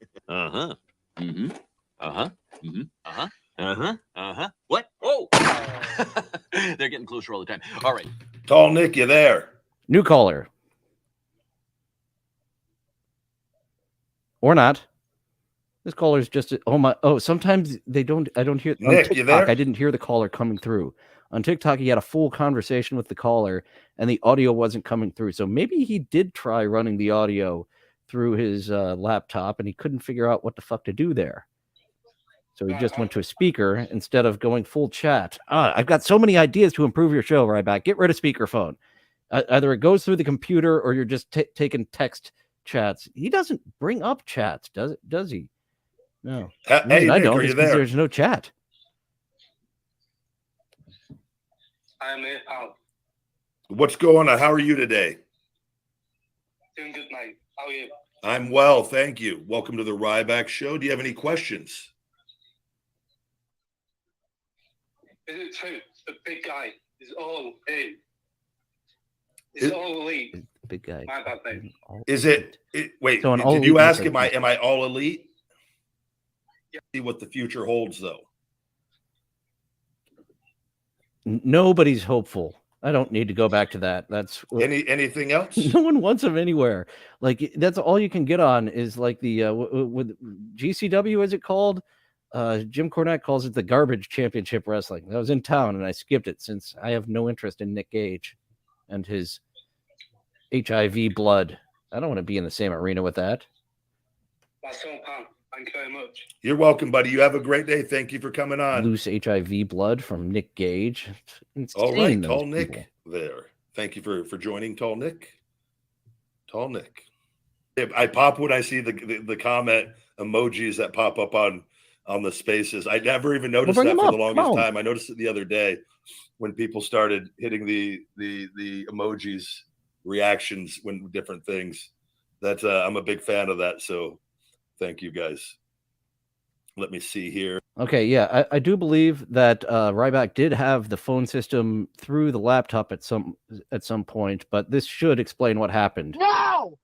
Speaker 6: What? Oh! They're getting closer all the time. All right.
Speaker 3: Tall Nick, you there?
Speaker 1: New caller. Or not. This caller's just sometimes they don't. I don't hear on
Speaker 3: Nick, you
Speaker 1: TikTok,
Speaker 3: there?
Speaker 1: I didn't hear the caller coming through. On TikTok, he had a full conversation with the caller, and the audio wasn't coming through. So maybe he did try running the audio through his laptop, and he couldn't figure out what the fuck to do there. So he just went to a speaker instead of going full chat. I've got so many ideas to improve your show, Ryback. Get rid of speakerphone. Either it goes through the computer or you're just taking text chats. He doesn't bring up chats, does he? No.
Speaker 3: Hey,
Speaker 1: I
Speaker 3: Nick,
Speaker 1: don't.
Speaker 3: are you
Speaker 1: It's 'cause
Speaker 3: there?
Speaker 1: there's no chat.
Speaker 5: I'm in.
Speaker 3: What's going on? How are you today?
Speaker 5: Doing good, mate. How are you?
Speaker 3: I'm well, thank you. Welcome to the Ryback Show. Do you have any questions?
Speaker 5: Is it true? The big guy is all in. Is all elite.
Speaker 1: Big guy.
Speaker 5: My bad, mate.
Speaker 3: Is it wait,
Speaker 1: So an all
Speaker 3: did you
Speaker 1: elite
Speaker 3: ask
Speaker 1: is
Speaker 3: am I all elite? Yeah. See what the future holds though.
Speaker 1: Nobody's hopeful. I don't need to go back to that. That's
Speaker 3: anything else?
Speaker 1: No one wants him anywhere. Like that's all you can get on is like the with GCW, is it called? Jim Cornette calls it the garbage championship wrestling. I was in town and I skipped it since I have no interest in Nick Gage and his HIV blood. I don't want to be in the same arena with that.
Speaker 5: That's all, pal. Thank you very much.
Speaker 3: You're welcome, buddy. You have a great day. Thank you for coming on.
Speaker 1: Loose HIV blood from Nick Gage.
Speaker 3: All right,
Speaker 1: Insane,
Speaker 3: Tall
Speaker 1: those
Speaker 3: Nick
Speaker 1: people.
Speaker 3: there. Thank you for joining, Tall Nick. Tall Nick. I pop when I see the comment emojis that pop up on the spaces. I never even noticed
Speaker 1: bring
Speaker 3: that
Speaker 1: them
Speaker 3: for
Speaker 1: up.
Speaker 3: the longest time. I noticed it the other day when people started hitting the emojis reactions when different things. That's I'm a big fan of that. So thank you guys. Let me see here.
Speaker 1: Okay, yeah, I do believe that Ryback did have the phone system through the laptop at some point, but this should explain what happened.
Speaker 7: No!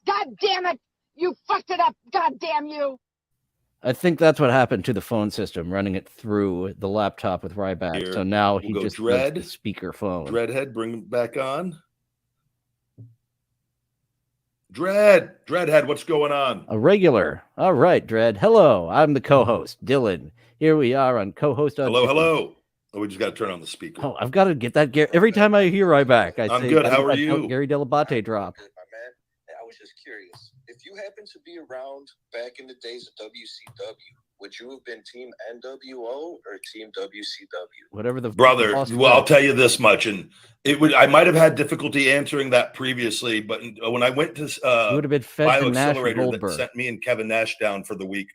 Speaker 7: God damn it! You fucked it up! God damn you!
Speaker 1: I think that's what happened to the phone system, running it through the laptop with Ryback.
Speaker 3: Here,
Speaker 1: So now
Speaker 3: we'll
Speaker 1: he
Speaker 3: go
Speaker 1: just
Speaker 3: Dread.
Speaker 1: does the speaker phone.
Speaker 3: Dreadhead, bring him back on. Dreadhead, what's going on?
Speaker 1: A regular. All right, Dread. Hello, I'm the co-host, Dillon. Here we are on Cohost.
Speaker 3: Hello. Oh, we just got to turn on the speaker.
Speaker 1: Oh, I've got to get that. Every time I hear Ryback, I
Speaker 3: I'm
Speaker 1: say,
Speaker 3: good.
Speaker 1: "Gotta
Speaker 3: How
Speaker 1: get
Speaker 3: are
Speaker 1: that
Speaker 3: you?"
Speaker 1: Gary Delabate drop.
Speaker 8: Good, my man. I was just curious. If you happened to be around back in the days of WCW, would you have been Team NWO or Team WCW?
Speaker 1: Whatever the
Speaker 3: Brother,
Speaker 1: boss
Speaker 3: well, I'll
Speaker 1: was.
Speaker 3: tell you this much, and I might have had difficulty answering that previously, but when I went to
Speaker 1: You would have been fed to Nash and
Speaker 3: BioAccelerator that
Speaker 1: Goldberg.
Speaker 3: sent me and Kevin Nash down for the week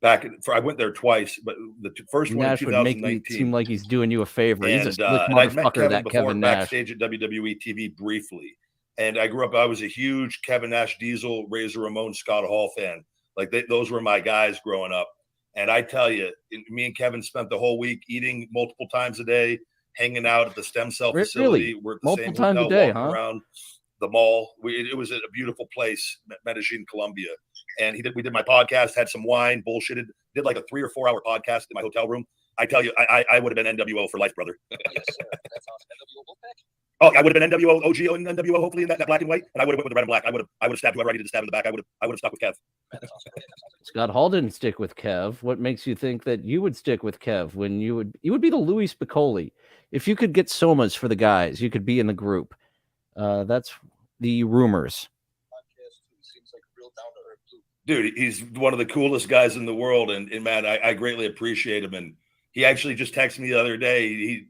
Speaker 3: I went there twice, but the first one
Speaker 1: Nash
Speaker 3: in
Speaker 1: would make
Speaker 3: 2019.
Speaker 1: me seem like he's doing you a favor. He's a
Speaker 3: And,
Speaker 1: slick
Speaker 3: and I met
Speaker 1: motherfucker,
Speaker 3: Kevin
Speaker 1: that
Speaker 3: before
Speaker 1: Kevin Nash.
Speaker 3: backstage at WWE TV briefly. And I grew up, I was a huge Kevin Nash, Diesel, Razor Ramon, Scott Hall fan. Like those were my guys growing up. And I tell you, me and Kevin spent the whole week eating multiple times a day, hanging out at the stem cell facility.
Speaker 1: Really?
Speaker 3: We're at the
Speaker 1: Multiple
Speaker 3: same
Speaker 1: times a
Speaker 3: hotel,
Speaker 1: day,
Speaker 3: walking
Speaker 1: huh?
Speaker 3: around the mall. It was a beautiful place, Medellin, Colombia. And we did my podcast, had some wine, bullshitted, did like a 3 or 4 hour podcast in my hotel room. I tell you, I would have been NWO for life, brother.
Speaker 8: Yes, sir. That's awesome. NWO Wolfpack?
Speaker 3: Oh, I would have been NWO, OGO, and NWO, hopefully in that black and white, and I would have went with the red and black. I would have stabbed whoever I needed to stab in the back. I would have stuck with Kev.
Speaker 1: Scott Hall didn't stick with Kev. What makes you think that you would stick with Kev when you would be the Louis Spicoli? If you could get somas for the guys, you could be in the group. That's the rumors.
Speaker 3: Dude, he's one of the coolest guys in the world, and man, I greatly appreciate him. And he actually just texted me the other day. He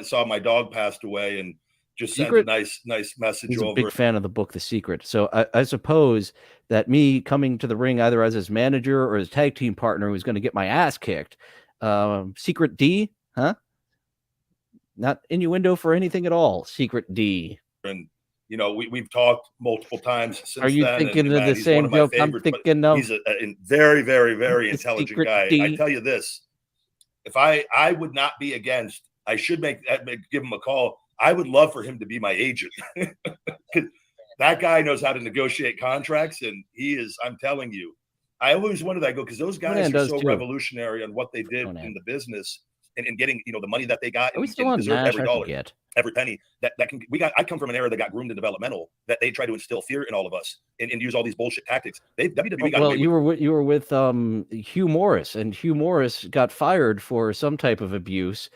Speaker 3: saw my dog passed away, and just sent a nice message
Speaker 1: He's
Speaker 3: over.
Speaker 1: a big fan of the book The Secret. So I suppose that me coming to the ring either as his manager or his tag team partner who's going to get my ass kicked. Secret D, huh? Not innuendo for anything at all. Secret D.
Speaker 3: And you know, we've talked multiple times since then.
Speaker 1: Are you thinking of the same joke I'm thinking of?
Speaker 3: He's a very, very, very intelligent guy. I tell you this, if I would not be against, I should give him a call. I would love for him to be my agent. That guy knows how to negotiate contracts, and he is, I'm telling you, I always wondered that, because those guys are so revolutionary on what they did in the business and getting, you know, the money that they got.
Speaker 1: Are we still on Nash?
Speaker 3: Every dollar, every penny that can. I come from an era that got groomed in developmental, that they try to instill fear in all of us and use all these bullshit tactics. WWE got
Speaker 1: you were with Hugh Morris, and Hugh Morris got fired for some type of abuse.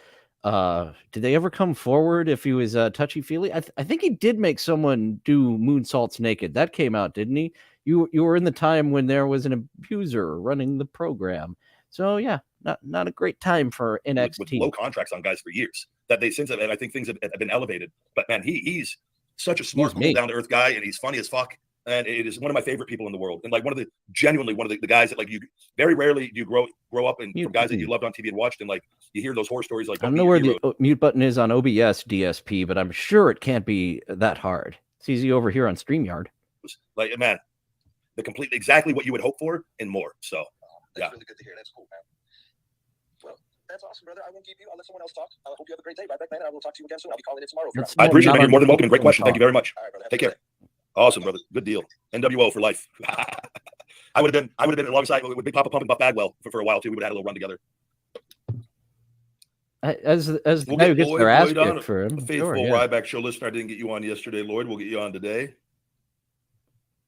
Speaker 1: Did they ever come forward if he was touchy-feely? I think he did make someone do moonsaults naked. That came out, didn't he? You were in the time when there was an abuser running the program. So yeah, not a great time for NXT.
Speaker 3: With low contracts on guys for years. That they since, and I think things have been elevated. But man, he's such a smart, cool, down-to-earth guy, and he's funny as fuck. And it is one of my favorite people in the world. And like genuinely one of the guys that, like, you very rarely do you grow up and from guys that you loved on TV and watched, and like you hear those horror stories. Like,
Speaker 1: I don't know where the mute button is on OBS DSP, but I'm sure it can't be that hard. It's easy over here on StreamYard.
Speaker 3: Like, man, exactly what you would hope for and more. So
Speaker 8: that's really good to hear. That's cool, man. Well, that's awesome, brother. I won't keep you. I'll let someone else talk. I hope you have a great day, Ryback, man. I will talk to you again soon. I'll be calling in tomorrow.
Speaker 3: I appreciate it, man. You're more than welcome. Great question. Thank you very much.
Speaker 8: All right, brother.
Speaker 3: Take care. Awesome, brother. Good deal. NWO for life. I would have been alongside with Big Papa Pump and Buff Bagwell for a while too. We would have had a little run together.
Speaker 1: As the guy who gets their ass kicked for him.
Speaker 3: Faithful Ryback show listener. I didn't get you on yesterday, Lloyd. We'll get you on today.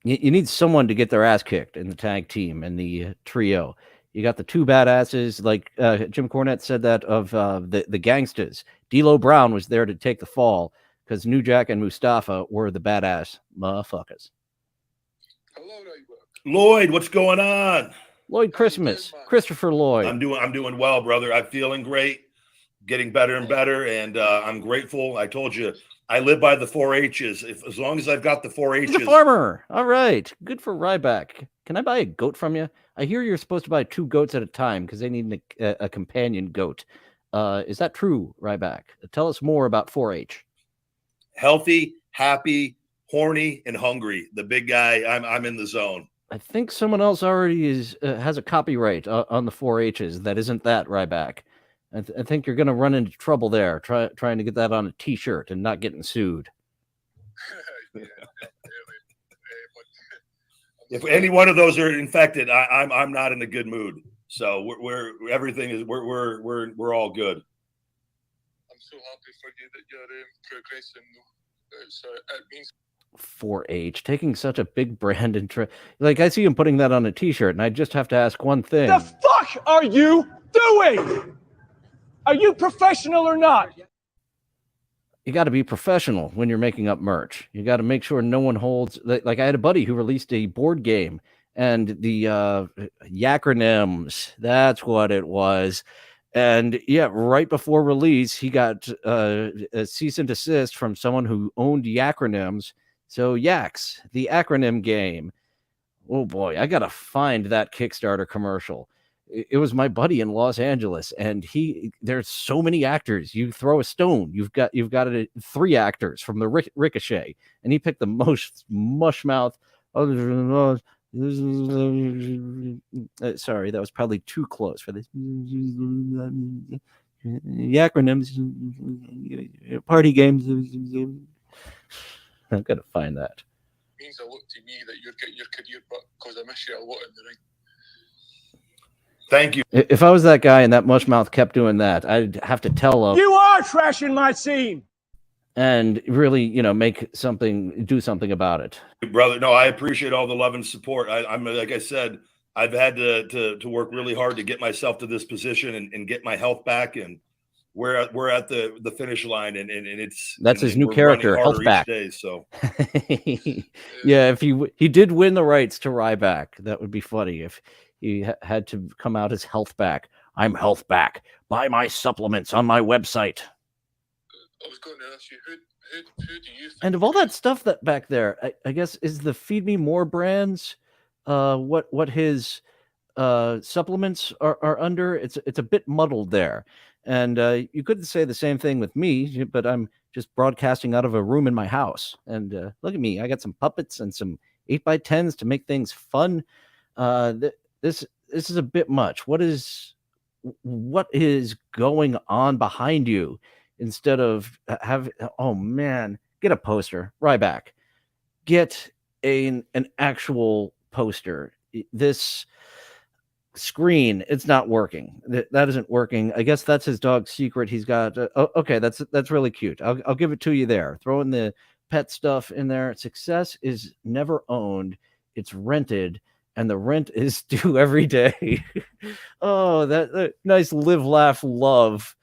Speaker 1: You need someone to get their ass kicked in the tag team and the trio. You got the two badasses, like Jim Cornette said that of the gangsters. D'Lo Brown was there to take the fall because New Jack and Mustafa were the badass motherfuckers.
Speaker 8: Hello,
Speaker 3: Lloyd, what's going on?
Speaker 1: Lloyd Christmas, Christopher Lloyd.
Speaker 3: I'm doing well, brother. I'm feeling great, getting better and better, and I'm grateful. I told you I live by the 4-H's. As long as I've got the 4-H's.
Speaker 1: He's a farmer. All right, good for Ryback. Can I buy a goat from you? I hear you're supposed to buy 2 goats at a time because they need a companion goat. Is that true, Ryback? Tell us more about 4-H.
Speaker 3: Healthy, happy, horny, and hungry. The big guy. I'm in the zone.
Speaker 1: I think someone else already has a copyright on the 4-H's. That isn't that, Ryback. I think you're going to run into trouble there, trying to get that on a T-shirt and not getting sued.
Speaker 3: If any one of those are infected, I'm not in a good mood. So we're all good.
Speaker 8: I'm so happy for you that you're progressing. So it means
Speaker 1: 4-H taking such a big brand and like I see him putting that on a T-shirt, and I just have to ask one thing:
Speaker 2: the fuck are you doing? Are you professional or not?
Speaker 1: You got to be professional when you're making up merch. You got to make sure no one holds. Like I had a buddy who released a board game, and the acronyms. That's what it was. And yeah, right before release, he got a cease and desist from someone who owned the acronyms. So Yaks, the acronym game. Oh boy, I gotta find that Kickstarter commercial. It was my buddy in Los Angeles, and there's so many actors. You throw a stone, you've got 3 actors from the Ricochet, and he picked the most mushmouth. Sorry, that was probably too close for this. The acronyms, party games. I'm gonna find that.
Speaker 8: It means a lot to me that you're getting your career back because I miss you a lot in the ring.
Speaker 3: Thank you.
Speaker 1: If I was that guy and that mushmouth kept doing that, I'd have to tell him.
Speaker 2: You are trashing my scene.
Speaker 1: and really, do something about it.
Speaker 3: Brother, no, I appreciate all the love and support. I'm like I said, I've had to work really hard to get myself to this position and get my health back, and we're at the finish line, and
Speaker 1: That's his new
Speaker 3: we're
Speaker 1: character,
Speaker 3: running
Speaker 1: Health
Speaker 3: harder
Speaker 1: Back.
Speaker 3: each day. So
Speaker 1: yeah, if he did win the rights to Ryback, that would be funny if he had to come out as Health Back. I'm Health Back. Buy my supplements on my website.
Speaker 8: I was going to ask you, who do you think?
Speaker 1: And of all that stuff that back there, I guess is the Feed Me More brands, what his supplements are under. It's a bit muddled there, and you couldn't say the same thing with me, but I'm just broadcasting out of a room in my house. And look at me, I got some puppets and some 8x10s to make things fun. This is a bit much. What is going on behind you? Instead of oh man, get a poster, Ryback. Get an actual poster. This screen, it's not working. That isn't working. I guess that's his dog's secret. He's got okay, that's really cute. I'll give it to you there. Throw in the pet stuff in there. Success is never owned, it's rented, and the rent is due every day. Oh, that nice live, laugh, love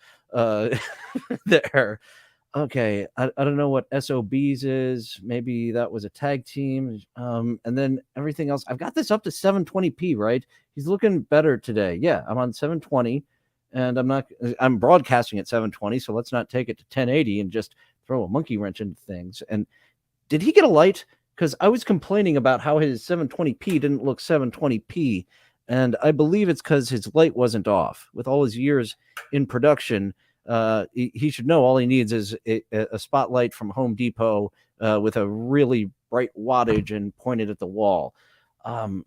Speaker 1: there. Okay, I don't know what SOBs is. Maybe that was a tag team. And then everything else. I've got this up to 720p, right? He's looking better today. Yeah, I'm on 720, and I'm broadcasting at 720, so let's not take it to 1080 and just throw a monkey wrench into things. And did he get a light? Because I was complaining about how his 720p didn't look 720p, and I believe it's because his light wasn't off. With all his years in production, he should know all he needs is a spotlight from Home Depot with a really bright wattage and pointed at the wall, and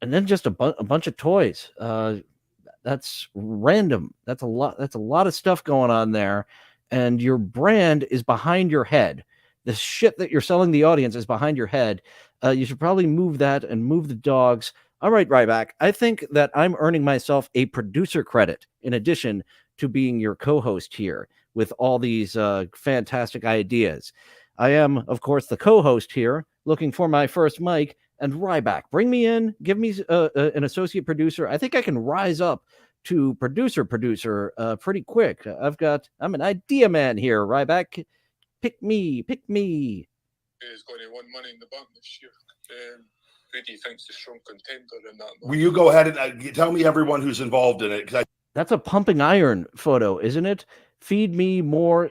Speaker 1: then just a bunch of toys. That's random. That's a lot of stuff going on there, and your brand is behind your head. The shit that you're selling the audience is behind your head. You should probably move that and move the dogs. All right, Ryback, I think that I'm earning myself a producer credit in addition to being your co-host here with all these fantastic ideas. I am, of course, the co-host here, looking for my first mic. And Ryback, bring me in, give me an associate producer. I think I can rise up to producer pretty quick. I'm an idea man here, Ryback. Pick me.
Speaker 8: He's going to win Money in the Bank this year. Who do you think's the strong contender in that?
Speaker 3: will you go ahead and tell me everyone who's involved in it? Because
Speaker 1: That's a pumping iron photo, isn't it? Feed me more.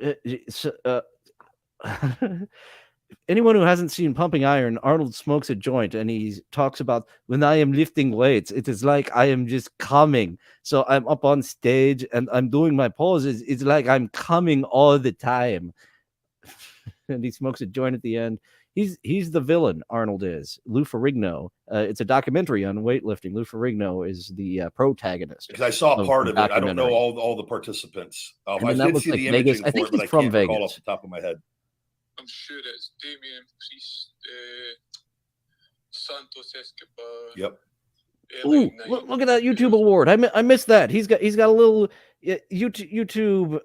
Speaker 1: Anyone who hasn't seen Pumping Iron, Arnold smokes a joint and he talks about when I am lifting weights, it is like I am just coming. So I'm up on stage and I'm doing my poses. It's like I'm coming all the time. And he smokes a joint at the end. He's the villain, Arnold is. Lou Ferrigno. It's a documentary on weightlifting. Lou Ferrigno is the protagonist.
Speaker 3: because I saw part of it. I don't know all the participants. I did see the
Speaker 1: Vegas.
Speaker 3: imaging
Speaker 1: I
Speaker 3: for
Speaker 1: think
Speaker 3: it, but
Speaker 1: he's
Speaker 3: I
Speaker 1: from
Speaker 3: can't
Speaker 1: Vegas.
Speaker 3: recall off the top of my head.
Speaker 8: I'm sure it's Damien Priest, Santos Escobar.
Speaker 3: Yep.
Speaker 1: Ooh, look at that YouTube award. I missed that. He's got a little YouTube.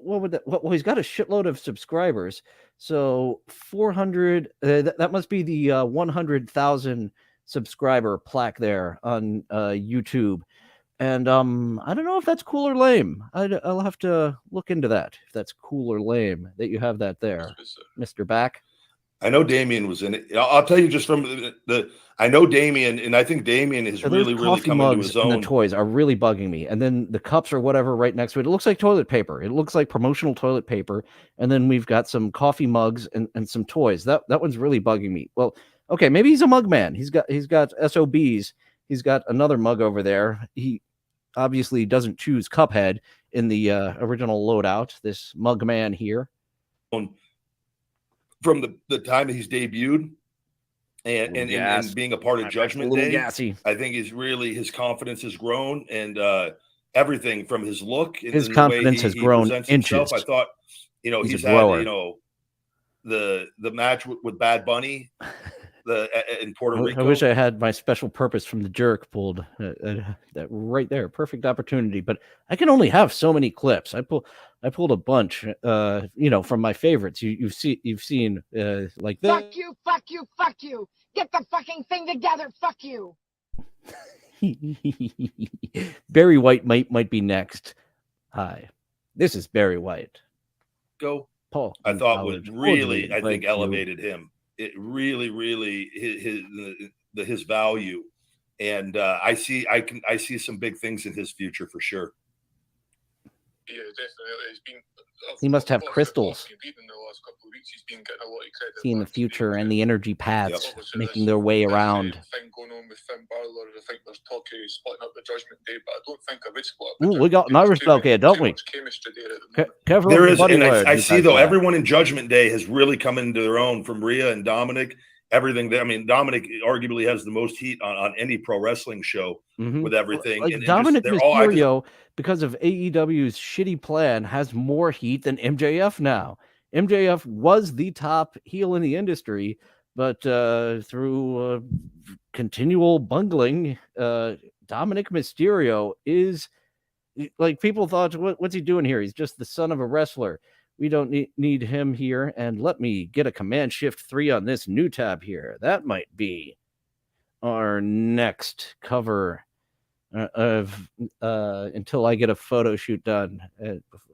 Speaker 1: What would that? Well, he's got a shitload of subscribers. So 400. That must be the 100,000 subscriber plaque there on YouTube. And I don't know if that's cool or lame. I'll have to look into that. If that's cool or lame that you have that there, Mr. Back.
Speaker 3: I know Damien was in it. I'll tell you just from the I know Damien, and I think Damien is really come into his own.
Speaker 1: The toys are really bugging me, and then the cups or whatever right next to it. It looks like toilet paper. It looks like promotional toilet paper, and then we've got some coffee mugs and some toys. That one's really bugging me. Well, okay, maybe he's a mug man. He's got SOBs. He's got another mug over there. He obviously doesn't choose Cuphead in the original loadout. This mug man here.
Speaker 3: From the time that he's debuted and being a part of Judgment Day,
Speaker 1: gassy.
Speaker 3: I think his confidence has grown, and everything from his look, and
Speaker 1: his
Speaker 3: the
Speaker 1: confidence
Speaker 3: way
Speaker 1: has grown inches.
Speaker 3: Himself, I thought, he's had the match with Bad Bunny. in Puerto Rico.
Speaker 1: I wish I had my special purpose from the jerk pulled that right there. Perfect opportunity, but I can only have so many clips. I pulled a bunch, from my favorites. You've seen like this.
Speaker 7: Fuck you, fuck you, fuck you. Get the fucking thing together, fuck you.
Speaker 1: Barry White might be next. Hi, this is Barry White.
Speaker 3: Go.
Speaker 1: Paul,
Speaker 3: I thought was really, I think, elevated him. It really, his value, and I see some big things in his future for sure.
Speaker 8: Yeah, definitely.
Speaker 1: He must have crystals. Seeing the future and the energy paths making their way around.
Speaker 8: Thing going on with Finn Balor. I think there's talk of splitting up the Judgment Day, but I don't think I would split up.
Speaker 1: Ooh, we got an Irish bloke here, don't we?
Speaker 3: There is, and I see though everyone in Judgment Day has really come into their own, from Rhea and Dominic. Everything that, I mean, Dominic arguably has the most heat on any pro wrestling show with everything.
Speaker 1: Like
Speaker 3: and
Speaker 1: Dominic
Speaker 3: just,
Speaker 1: Mysterio, because of AEW's shitty plan, has more heat than MJF now. MJF was the top heel in the industry, but through continual bungling, Dominic Mysterio is like, people thought, what's he doing here? He's just the son of a wrestler. We don't need him here. And let me get a Command Shift 3 on this new tab here. That might be our next cover of until I get a photo shoot done,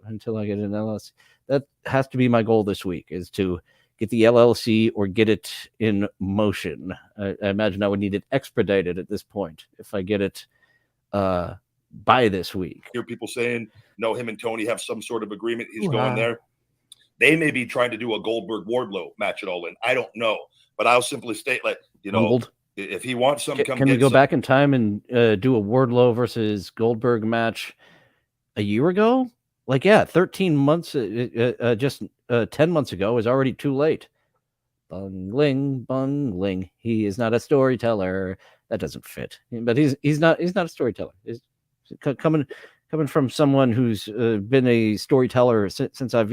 Speaker 1: until I get an LLC. That has to be my goal this week, is to get the LLC or get it in motion. I imagine I would need it expedited at this point if I get it by this week.
Speaker 3: Hear people saying, no, him and Tony have some sort of agreement. He's going there. They may be trying to do a Goldberg Wardlow match at All In. I don't know, but I'll simply state, like, if he wants some,
Speaker 1: can we go back in time and do a Wardlow versus Goldberg match a year ago? Like, 13 months, just 10 months ago is already too late. Bungling. He is not a storyteller. That doesn't fit. But he's not a storyteller. He's coming from someone who's been a storyteller since I've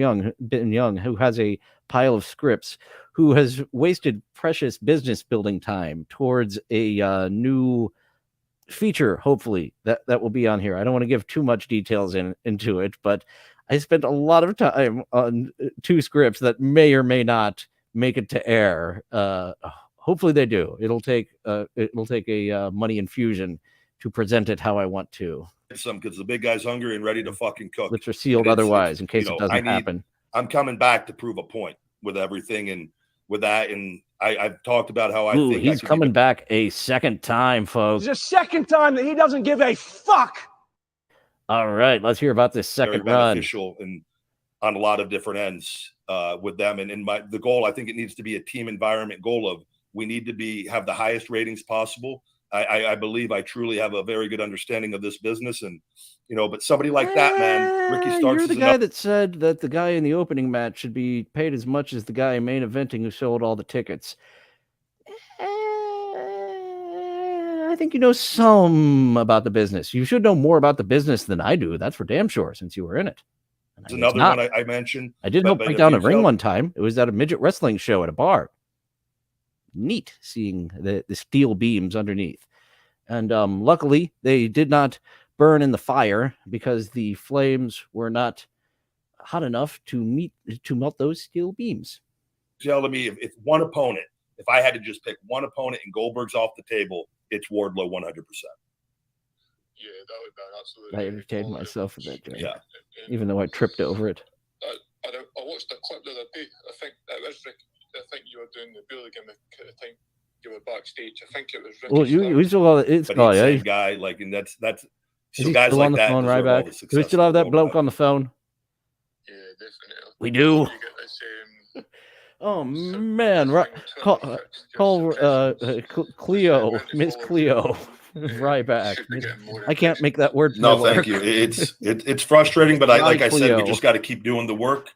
Speaker 1: been young, who has a pile of scripts, who has wasted precious business building time towards a new feature, hopefully, that will be on here. I don't want to give too much details into it, but I spent a lot of time on 2 scripts that may or may not make it to air. Hopefully they do. It'll take a money infusion to present it how I want to.
Speaker 3: Some, because the big guy's hungry and ready to fucking cook.
Speaker 1: Lips are sealed otherwise, in case it doesn't happen.
Speaker 3: I'm coming back to prove a point with everything, and with that, and I've talked about how I think
Speaker 1: he's coming back a second time, folks.
Speaker 2: It's the second time that he doesn't give a fuck.
Speaker 1: All right, let's hear about this second run.
Speaker 3: Beneficial and on a lot of different ends with them, and the goal, I think it needs to be a team environment goal of, we need to have the highest ratings possible. I believe I truly have a very good understanding of this business, and but somebody like that, man, Ricky Starks.
Speaker 1: You're the guy that said that the guy in the opening match should be paid as much as the guy main eventing who sold all the tickets. I think you know some about the business. You should know more about the business than I do. That's for damn sure, since you were in it.
Speaker 3: It's another one I mentioned.
Speaker 1: I did help break down a ring one time. It was at a midget wrestling show at a bar. Neat seeing the steel beams underneath, and luckily they did not burn in the fire because the flames were not hot enough to melt those steel beams.
Speaker 3: Telling me if one opponent, if I had to just pick one opponent and Goldberg's off the table, it's Wardlow 100%.
Speaker 8: Yeah, that would be absolutely.
Speaker 1: I entertained myself with that joke.
Speaker 3: Yeah,
Speaker 1: even though I tripped over it.
Speaker 8: I watched the clip the other day. I think it was Rick. I think you were doing the bully gimmick at the time you were backstage. I think it was Ricky.
Speaker 1: Well, you still have it's
Speaker 3: same guy, like, and that's
Speaker 1: so guys like that. Phone, Ryback? Do we still have that bloke on the phone?
Speaker 8: Yeah, definitely.
Speaker 1: We do. Oh man, call Cleo, Miss Cleo, Ryback. I can't make that word.
Speaker 3: No, thank you. It's frustrating, but like I said, we just got to keep doing the work.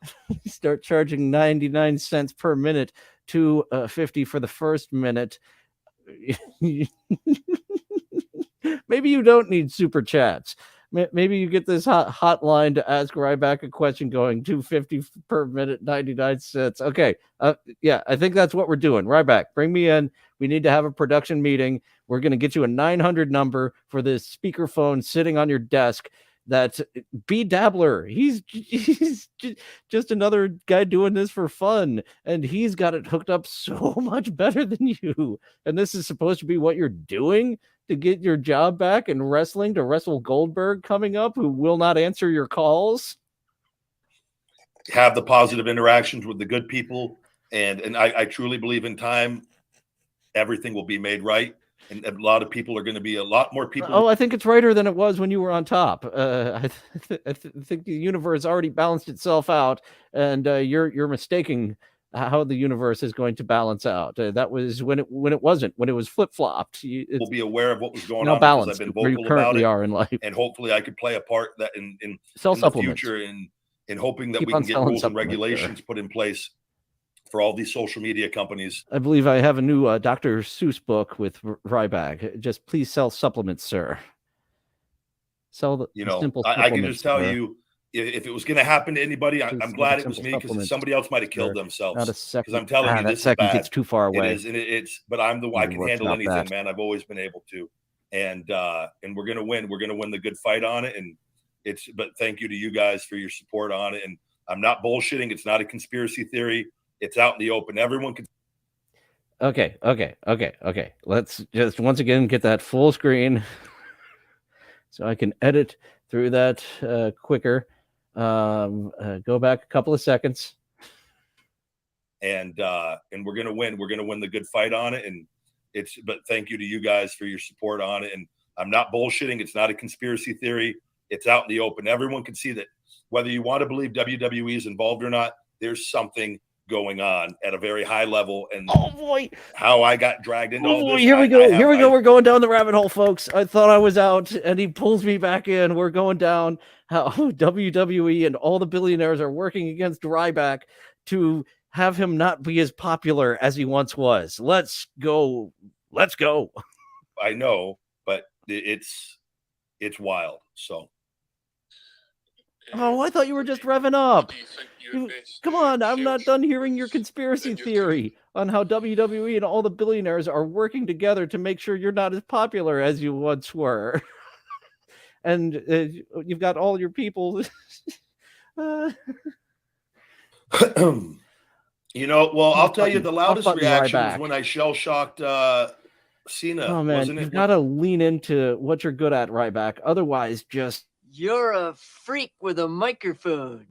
Speaker 1: Start charging 99 cents per minute, to $50 for the first minute. Maybe you don't need super chats. Maybe you get this hotline to ask Ryback a question going $2.50 per minute, 99 cents. Okay. Yeah, I think that's what we're doing. Ryback, bring me in. We need to have a production meeting. We're going to get you a 900 number for this speakerphone sitting on your desk. That B Dabbler. He's just another guy doing this for fun, and he's got it hooked up so much better than you. And this is supposed to be what you're doing to get your job back in wrestling, to wrestle Goldberg coming up, who will not answer your calls.
Speaker 3: Have the positive interactions with the good people, and I truly believe in time, everything will be made right. And a lot of people are going to be a lot more people.
Speaker 1: Oh, I think it's righter than it was when you were on top. I think the universe already balanced itself out, and you're mistaking how the universe is going to balance out. That was when it wasn't, when it was flip flopped.
Speaker 3: We'll be aware of what was going
Speaker 1: on
Speaker 3: because I've been
Speaker 1: where you
Speaker 3: vocal
Speaker 1: currently
Speaker 3: about it,
Speaker 1: are in life,
Speaker 3: and hopefully I could play a part that in
Speaker 1: sell
Speaker 3: the
Speaker 1: supplements.
Speaker 3: future, in hoping that
Speaker 1: Keep
Speaker 3: we
Speaker 1: on
Speaker 3: can get
Speaker 1: selling
Speaker 3: rules and
Speaker 1: supplements,
Speaker 3: regulations put in place for all these social media companies.
Speaker 1: I believe I have a new Dr. Seuss book with Ryback. Just please sell supplements, sir. Sell the simple
Speaker 3: I can just tell
Speaker 1: sir.
Speaker 3: you, if it was going to happen to anybody, I'm glad it was me, because somebody else might have killed themselves.
Speaker 1: Not a second.
Speaker 3: Because I'm telling you,
Speaker 1: that
Speaker 3: this
Speaker 1: second
Speaker 3: is bad.
Speaker 1: gets too far away.
Speaker 3: It is, and it's. But I'm the one. I can handle anything,
Speaker 1: that.
Speaker 3: man. I've always been able to, and we're gonna win. We're gonna win the good fight on it, and it's. But thank you to you guys for your support on it, and I'm not bullshitting. It's not a conspiracy theory. It's out in the open. Everyone can.
Speaker 1: Okay. Let's just once again get that full screen so I can edit through that quicker. Go back a couple of seconds.
Speaker 3: And we're gonna win. We're gonna win the good fight on it, and it's. But thank you to you guys for your support on it, and I'm not bullshitting. It's not a conspiracy theory. It's out in the open. Everyone can see that. Whether you want to believe WWE is involved or not, there's something going on at a very high level. And
Speaker 1: oh boy,
Speaker 3: how I got dragged into all this.
Speaker 1: Here we go. We're going down the rabbit hole, folks. I thought I was out, and he pulls me back in. We're going down how WWE and all the billionaires are working against Ryback to have him not be as popular as he once was. Let's go.
Speaker 3: I know, but it's wild. So.
Speaker 1: Oh, I thought you were just revving up. Come on, I'm not done hearing your conspiracy theory on how WWE and all the billionaires are working together to make sure you're not as popular as you once were. And you've got all your people.
Speaker 3: Well, I'll tell you, the loudest reaction was when I shell-shocked Cena.
Speaker 1: Oh, man, you've got to lean into what you're good at, Ryback. Otherwise, just...
Speaker 9: You're a freak with a microphone.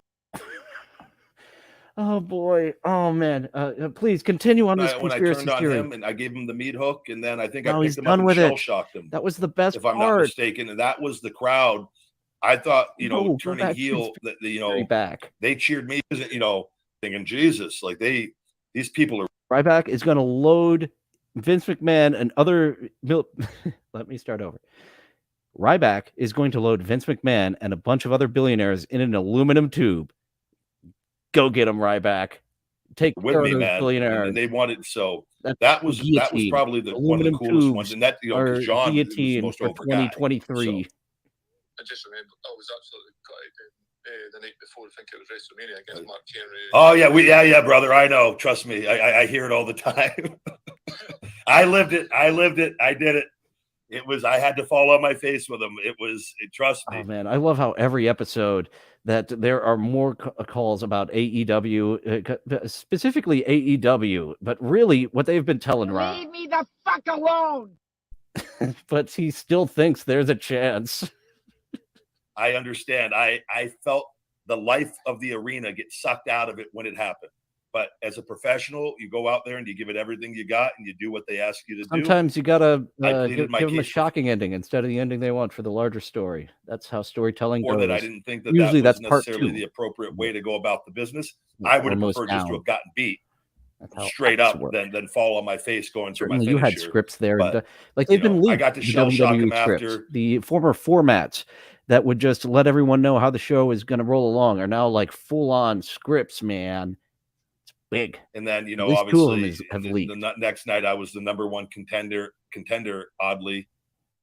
Speaker 1: Oh boy! Oh man! Please continue on this conspiracy
Speaker 3: theory. When I turned on him and I gave him the meat hook, and then I think I picked him up and shell-shocked him.
Speaker 1: That was the best
Speaker 3: if I'm not mistaken, and that was the crowd. I thought, turning heel,
Speaker 1: back.
Speaker 3: They cheered me, thinking Jesus, like these people are.
Speaker 1: Ryback is going to load Vince McMahon and other. Let me start over. Ryback is going to load Vince McMahon and a bunch of other billionaires in an aluminum tube. Go get him, Ryback. Take
Speaker 3: with
Speaker 1: care
Speaker 3: me,
Speaker 1: of those
Speaker 3: man.
Speaker 1: billionaires.
Speaker 3: And they wanted that was probably one of the coolest ones. And that because John was the most over
Speaker 1: 2023.
Speaker 8: I just remember I was absolutely gutted the night before. I think it was WrestleMania against Mark Henry.
Speaker 3: Oh yeah, brother. I know. Trust me. I hear it all the time. I lived it. I did it. It was. I had to fall on my face with him. Trust me.
Speaker 1: Oh man, I love how every episode that there are more calls about AEW, specifically AEW, but really what they've been telling Rob.
Speaker 7: Leave me the fuck alone.
Speaker 1: But he still thinks there's a chance.
Speaker 3: I understand. I felt the life of the arena get sucked out of it when it happened. But as a professional, you go out there and you give it everything you got and you do what they ask you to do.
Speaker 1: Sometimes you got to give them a shocking ending instead of the ending they want for the larger story. That's how storytelling goes.
Speaker 3: Or that I didn't think that
Speaker 1: usually
Speaker 3: that was
Speaker 1: that's
Speaker 3: necessarily the appropriate way to go about the business. I would have preferred just to have gotten beat straight up than fall on my face going through my finisher.
Speaker 1: You had scripts there. But, like they've been leaked.
Speaker 3: I got to shell-shock him
Speaker 1: after. The former formats that would just let everyone know how the show is going to roll along are now like full-on scripts, man. Big.
Speaker 3: And then obviously the next night I was the number one contender oddly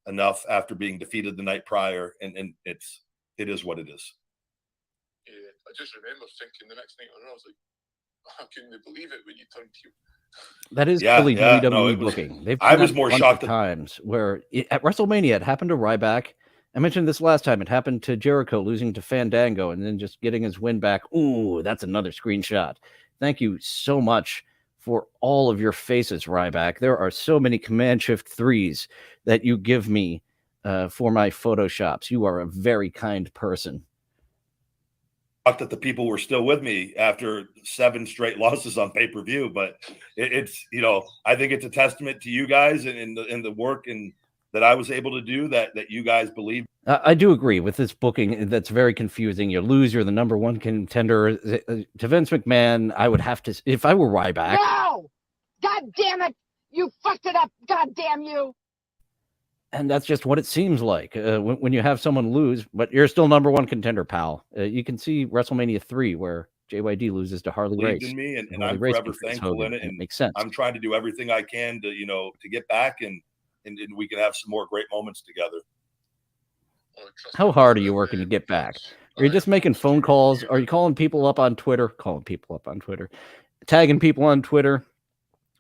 Speaker 3: enough after being defeated the night prior, and it is what it is.
Speaker 8: Yeah, I just remember thinking the next night on, I was like, I couldn't believe it when you turned heel.
Speaker 1: That is
Speaker 3: Yeah,
Speaker 1: really
Speaker 3: yeah,
Speaker 1: WWE
Speaker 3: no, it was-
Speaker 1: booking. They've
Speaker 3: I
Speaker 1: done
Speaker 3: was
Speaker 1: that
Speaker 3: more
Speaker 1: a bunch
Speaker 3: shocked
Speaker 1: of
Speaker 3: that-
Speaker 1: times where at WrestleMania it happened to Ryback. I mentioned this last time. It happened to Jericho losing to Fandango and then just getting his win back. Ooh, that's another screenshot. Thank you so much for all of your faces, Ryback. There are so many Command Shift 3s that you give me for my Photoshops. You are a very kind person.
Speaker 3: That the people were still with me after 7 straight losses on pay-per-view, but it's I think it's a testament to you guys and the work and that I was able to do that you guys believe.
Speaker 1: I do agree with this booking. That's very confusing. You lose, you're the number 1 contender to Vince McMahon. I would have to, if I were Ryback.
Speaker 7: No! God damn it! You fucked it up! God damn you!
Speaker 1: And that's just what it seems like when you have someone lose, but you're still number 1 contender, pal. You can see WrestleMania 3 where JYD loses to Harley
Speaker 3: Believed
Speaker 1: Race.
Speaker 3: in me, and
Speaker 1: Harley
Speaker 3: I'm
Speaker 1: Race
Speaker 3: forever
Speaker 1: beats
Speaker 3: thankful
Speaker 1: Hogan,
Speaker 3: in it.
Speaker 1: and
Speaker 3: And
Speaker 1: it makes sense.
Speaker 3: I'm trying to do everything I can to to get back and we can have some more great moments together.
Speaker 1: How hard are you working to get back? Are you just making phone calls? Are you calling people up on Twitter? Tagging people on Twitter?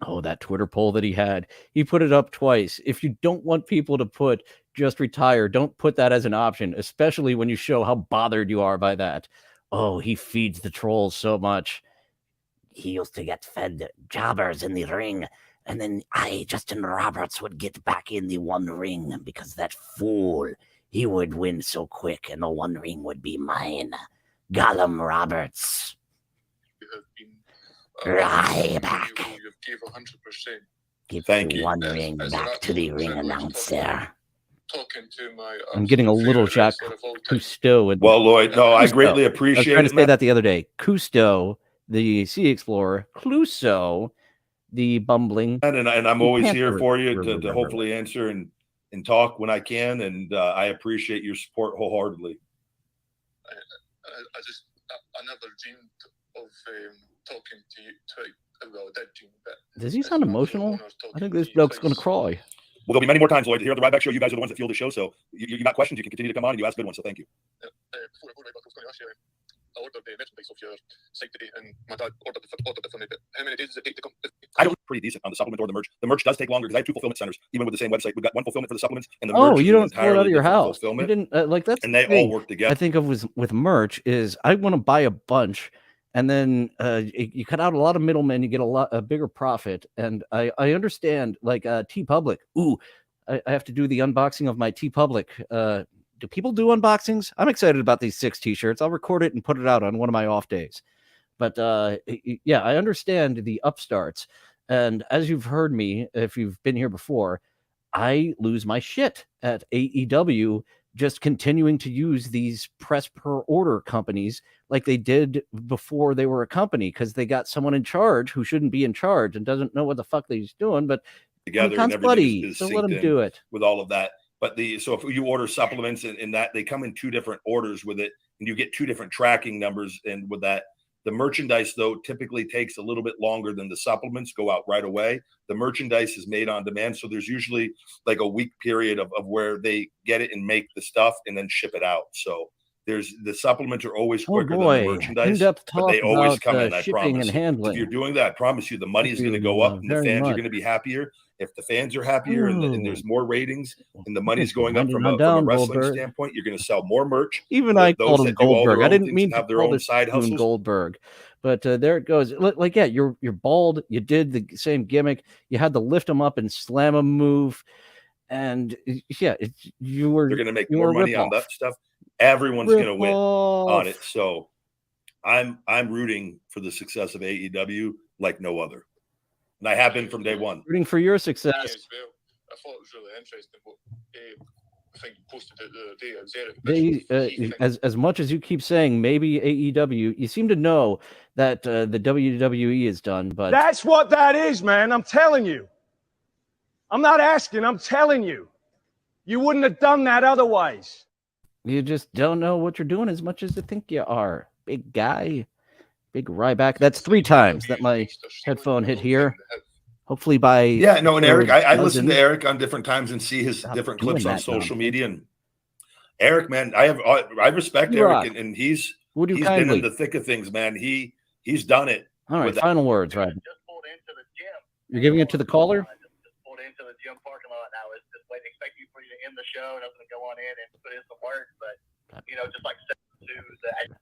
Speaker 1: Oh, that Twitter poll that he put it up twice. If you don't want people to put just retire, don't put that as an option, especially when you show how bothered you are by that. Oh, he feeds the trolls so much. He used to get fed jobbers in the ring, and then Justin Roberts, would get back in the one ring because that fool, he would win so quick and the one ring would be mine. Gollum Roberts. Ryback.
Speaker 8: You gave 100%.
Speaker 1: Give
Speaker 3: Thank
Speaker 1: the
Speaker 3: you.
Speaker 1: one ring back to the ring announcer.
Speaker 8: Talking to my
Speaker 1: I'm getting a little Jacques Cousteau.
Speaker 3: Well, Lloyd, no, I greatly
Speaker 1: I was
Speaker 3: appreciate
Speaker 1: trying
Speaker 3: it,
Speaker 1: to say
Speaker 3: man.
Speaker 1: that the other day. Cousteau, the Sea Explorer. Clouseau, the bumbling.
Speaker 3: And I'm always here
Speaker 1: Panther.
Speaker 3: for you to hopefully answer and talk when I can. And I appreciate your support wholeheartedly.
Speaker 8: I never dreamed of talking to you. Well, I did dream, but
Speaker 1: Does he sound emotional? I think this bloke's going to cry.
Speaker 3: Well, there'll be many more times, Lloyd. Here at the Ryback Show, you guys are the ones that fuel the show. So you got questions, you can continue to come on and you ask good ones. So thank you.
Speaker 8: Before I go, Ryback, I was going to ask you, I ordered the merchandise off your site today, and my dad ordered it for me. But how many days does it take to come?
Speaker 3: I don't pretty decent on the supplement or the merch. The merch does take longer because I have 2 fulfillment centers, even with the same website. We've got 1 fulfillment for the supplements, and the merch
Speaker 1: You don't
Speaker 3: is
Speaker 1: pull it out of your house. You
Speaker 3: fulfillment.
Speaker 1: didn't that's
Speaker 3: and
Speaker 1: the
Speaker 3: they
Speaker 1: thing
Speaker 3: all work together.
Speaker 1: I think of with merch is I want to buy a bunch, and then you cut out a lot of middlemen, you get a bigger profit. And I understand like TeePublic. Ooh, I have to do the unboxing of my TeePublic. Do people do unboxings? I'm excited about these 6 t-shirts. I'll record it and put it out on one of my off days. But yeah, I understand the upstarts. And as you've heard me, if you've been here before, I lose my shit at AEW just continuing to use these press per order companies like they did before they were a company, because they got someone in charge who shouldn't be in charge and doesn't know what the fuck he's doing. But
Speaker 3: Together and
Speaker 1: buddy,
Speaker 3: is
Speaker 1: so let
Speaker 3: synced
Speaker 1: him
Speaker 3: in
Speaker 1: do it.
Speaker 3: with all of that. But so if you order supplements and that, they come in 2 different orders with it, and you get 2 different tracking numbers. And with that, the merchandise though typically takes a little bit longer than the supplements go out right away. The merchandise is made on demand, so there's usually like a week period of where they get it and make the stuff and then ship it out. So there's the supplements are always quicker than the merchandise,
Speaker 1: in-depth
Speaker 3: but
Speaker 1: talk
Speaker 3: they always
Speaker 1: about,
Speaker 3: come in. I
Speaker 1: shipping
Speaker 3: promise.
Speaker 1: and handling.
Speaker 3: If you're doing that, I promise you the money is going to go up and the
Speaker 1: very
Speaker 3: fans
Speaker 1: much.
Speaker 3: are going to be happier. If the fans are happier and there's more ratings and the money's going up
Speaker 1: Winding
Speaker 3: from
Speaker 1: on
Speaker 3: a
Speaker 1: down,
Speaker 3: wrestling
Speaker 1: Goldberg.
Speaker 3: standpoint, you're going to sell more merch.
Speaker 1: Even I
Speaker 3: Those
Speaker 1: called him
Speaker 3: that do all their
Speaker 1: Goldberg. I
Speaker 3: own
Speaker 1: didn't
Speaker 3: things
Speaker 1: mean
Speaker 3: and
Speaker 1: to
Speaker 3: have their
Speaker 1: call
Speaker 3: own
Speaker 1: this
Speaker 3: side
Speaker 1: dude
Speaker 3: hustles.
Speaker 1: Goldberg, but there it goes. Like, yeah, you're bald. You did the same gimmick. You had to lift him up and slam him move, and yeah, you were.
Speaker 3: They're going to make
Speaker 1: you
Speaker 3: more
Speaker 1: were a
Speaker 3: money on
Speaker 1: rip-off.
Speaker 3: that stuff. Everyone's going to win
Speaker 1: Rip-off.
Speaker 3: on it. So I'm rooting for the success of AEW like no other, and I have been from day one.
Speaker 1: Rooting for your success.
Speaker 8: Me as well. I thought it was really interesting what I think you posted it the other day.
Speaker 1: As much as you keep saying maybe AEW, you seem to know that the WWE is done. But
Speaker 10: that's what that is, man. I'm telling you. I'm not asking. I'm telling you. You wouldn't have done that otherwise.
Speaker 1: You just don't know what you're doing as much as you think you are. Big guy. Big Ryback. That's 3 times that my headphone hit here. Hopefully by
Speaker 3: Yeah, no, and Eric, I listen to
Speaker 1: dozen.
Speaker 3: Eric on different times and see his
Speaker 1: Stop
Speaker 3: different
Speaker 1: doing
Speaker 3: clips on
Speaker 1: that
Speaker 3: social
Speaker 1: nonsense.
Speaker 3: media. And Eric, man, I respect
Speaker 1: You rock.
Speaker 3: Eric, and he's
Speaker 1: Would you
Speaker 3: been in
Speaker 1: kindly?
Speaker 3: the thick of things, man. He's done it.
Speaker 1: All right,
Speaker 3: with that.
Speaker 1: final words, right?
Speaker 5: Just pulled into the gym.
Speaker 1: You're giving it to the caller?
Speaker 5: Just pulled into the gym parking lot. I was just waiting, expecting for you to end the show, and I was going to go on in and put in some work, but just like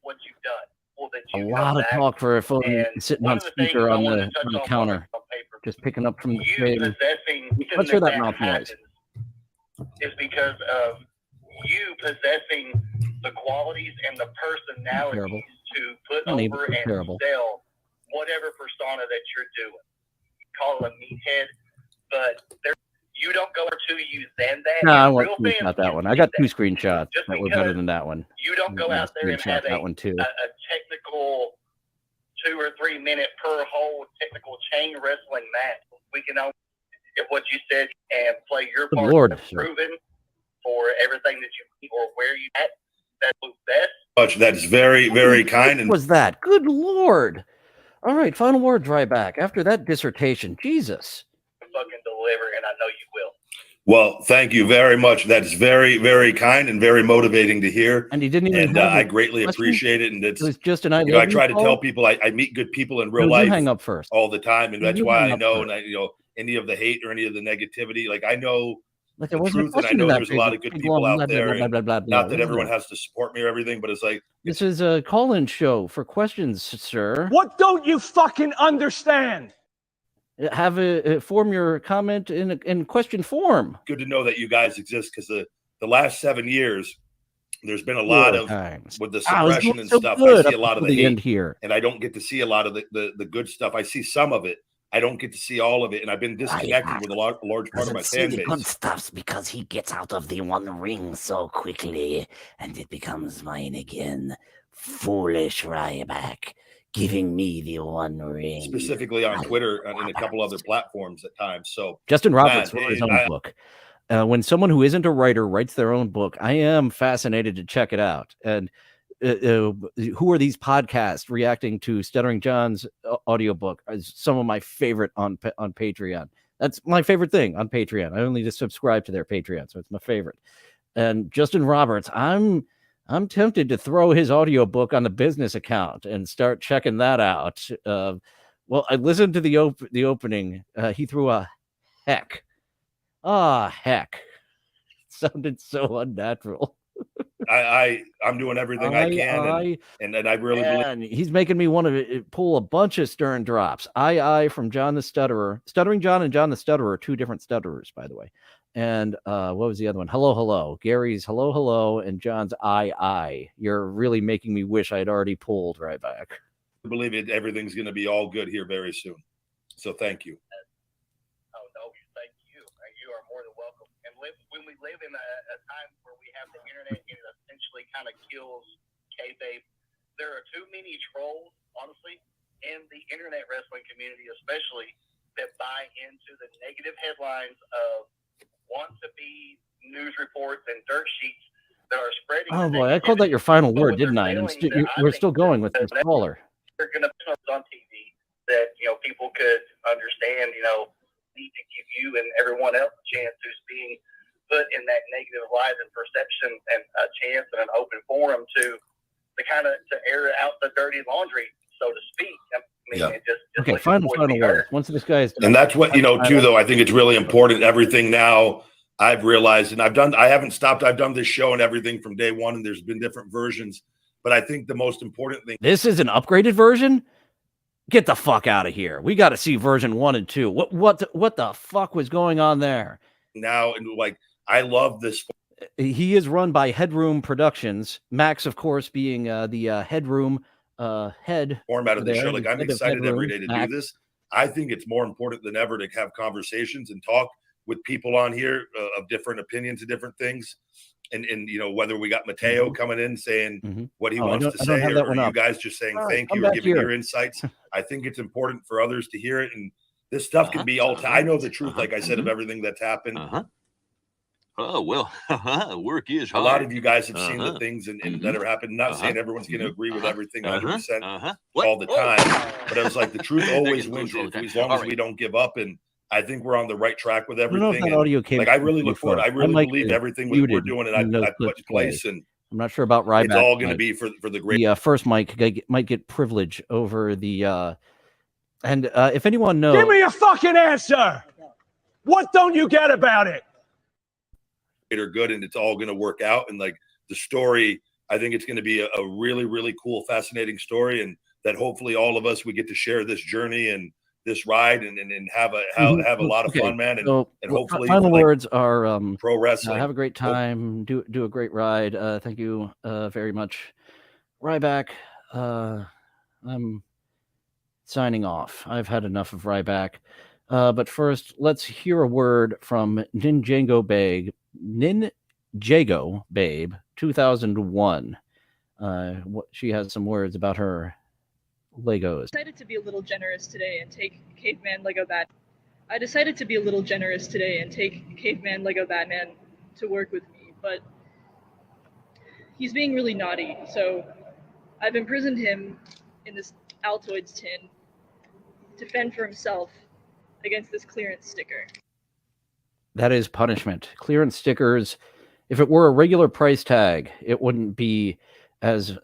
Speaker 5: what you've done. Well, that
Speaker 1: A
Speaker 5: you
Speaker 1: lot of talk for a phone
Speaker 5: and
Speaker 1: sitting on speaker on the counter, just picking up from the train. Let's hear that mouth noise.
Speaker 5: Is because of you possessing the qualities and the personalities to put over and sell whatever persona that you're doing. Call it a meathead, but you don't go to use than that.
Speaker 1: No, I want to screenshot that one. I got 2 screenshots that were better than that one.
Speaker 5: You don't go out there and have
Speaker 1: that one too.
Speaker 5: a technical 2 or 3 minute per whole technical chain wrestling match. We can only get what you said and play your part.
Speaker 1: Lord,
Speaker 5: proven for everything that you or where you at. That's best.
Speaker 3: Much. That's very, very kind. And
Speaker 1: was that? Good Lord. All right, final words, Ryback. After that dissertation, Jesus.
Speaker 5: Fucking deliver, and I know you will.
Speaker 3: Well, thank you very much. That's very, very kind and very motivating to hear.
Speaker 1: And he didn't even.
Speaker 3: And I greatly appreciate it. And
Speaker 1: it was just an
Speaker 3: I try to tell people I meet good people in real life.
Speaker 1: Hang up first
Speaker 3: all the time, and that's why I know. And any of the hate or any of the negativity, like I know.
Speaker 1: Like
Speaker 3: the truth, and I know there's a lot of good people out there. Not that everyone has to support me or everything, but it's like
Speaker 1: this is a call-in show for questions, sir.
Speaker 10: What don't you fucking understand?
Speaker 1: Have form your comment in question form.
Speaker 3: Good to know that you guys exist, because the last 7 years, there's been a lot of with the suppression and stuff. I see a lot of the hate
Speaker 1: here,
Speaker 3: and I don't get to see a lot of the good stuff. I see some of it. I don't get to see all of it, and I've been disconnected with a large part of my fan base.
Speaker 11: Good stuffs because he gets out of the one ring so quickly, and it becomes mine again. Foolish Ryback, giving me the one ring.
Speaker 3: Specifically on Twitter and a couple other platforms at times. So
Speaker 1: Justin Roberts wrote his own book. When someone who isn't a writer writes their own book, I am fascinated to check it out. And who are these podcasts reacting to Stuttering John's audiobook? Some of my favorite on Patreon. That's my favorite thing on Patreon. I only just subscribe to their Patreon, so it's my favorite. And Justin Roberts, I'm tempted to throw his audiobook on the business account and start checking that out. Well, I listened to the opening. He threw a heck. Heck. It sounded so unnatural.
Speaker 3: I'm doing everything I can, and I really believe
Speaker 1: he's making me want to pull a bunch of Stern drops. From John the Stutterer. Stuttering John and John the Stutterer are 2 different stutterers, by the way. And what was the other one? Hello. Gary's hello, and John's I. You're really making me wish I'd already pulled Ryback.
Speaker 3: I believe it. Everything's going to be all good here very soon. So thank you.
Speaker 5: Oh no, thank you. You are more than welcome. And when we live in a time where we have the internet, it essentially kind of kills kayfabe. There are too many trolls, honestly, in the internet wrestling community, especially, that buy into the negative headlines of want to be news reports and dirt sheets that are spreading.
Speaker 1: Oh boy, I called that your final word, didn't I? And we're still going with this caller.
Speaker 5: They're going to put us on TV that people could understand. Need to give you and everyone else a chance who's being put in that negative light and perception, and a chance and an open forum to kind of to air out the dirty laundry, so to speak. I mean, just
Speaker 1: okay, final word. Once this guy is done.
Speaker 3: And that's what too, though. I think it's really important. Everything now I've realized, and I haven't stopped. I've done this show and everything from day one, and there's been different versions. But I think the most important thing.
Speaker 1: This is an upgraded version. Get the fuck out of here. We got to see version 1 and 2. What the fuck was going on there?
Speaker 3: Now, and I love this.
Speaker 1: He is run by Headroom Productions. Max, of course, being the Headroom head
Speaker 3: format of the show. I'm excited
Speaker 1: Headroom,
Speaker 3: every day to do this. I think it's more important than ever to have conversations and talk with people on here of different opinions of different things. And whether we got Mateo coming in saying what he wants to say, or you guys just saying thank you or giving your insights. I think it's important for others to hear it. And this stuff can be all time. I know the truth, like I said, of everything that's happened.
Speaker 6: Oh, well, work is hard.
Speaker 3: A lot of you guys have seen the things and that have happened. Not saying everyone's going to agree with everything 100% all the time. But I was like, the truth always wins as long as we don't give up. And I think we're on the right track with
Speaker 1: I don't know if
Speaker 3: everything.
Speaker 1: that audio came
Speaker 3: Like, I really
Speaker 1: from
Speaker 3: look forward. I
Speaker 1: before.
Speaker 3: really
Speaker 1: My mic
Speaker 3: believe
Speaker 1: is
Speaker 3: everything we're
Speaker 1: muted
Speaker 3: doing, and
Speaker 1: when those
Speaker 3: I put
Speaker 1: clips play.
Speaker 3: place, and
Speaker 1: I'm not sure about Ryback.
Speaker 3: it's all going to
Speaker 1: but
Speaker 3: be for the great.
Speaker 1: The first mic might get privilege over the. And if anyone knows,
Speaker 10: Give me a fucking answer. What don't you get about it?
Speaker 3: Are good, and it's all going to work out. And like the story, I think it's going to be a really, really cool, fascinating story, and that hopefully all of us, we get to share this journey and this ride and have a lot of fun, man. And,
Speaker 1: so
Speaker 3: and hopefully
Speaker 1: final
Speaker 3: like,
Speaker 1: words are
Speaker 3: pro wrestling.
Speaker 1: have a great time. Do a great ride. Thank you very much, Ryback. I'm signing off. I've had enough of Ryback. But first, let's hear a word from Ninjago Babe 2001. She has some words about her Legos.
Speaker 12: I decided to be a little generous today and take Caveman Lego Batman. I decided to be a little generous today and take Caveman Lego Batman to work with me, but he's being really naughty, so I've imprisoned him in this Altoids tin to fend for himself against this clearance sticker.
Speaker 1: That is punishment. Clearance stickers, if it were a regular price tag, it wouldn't be as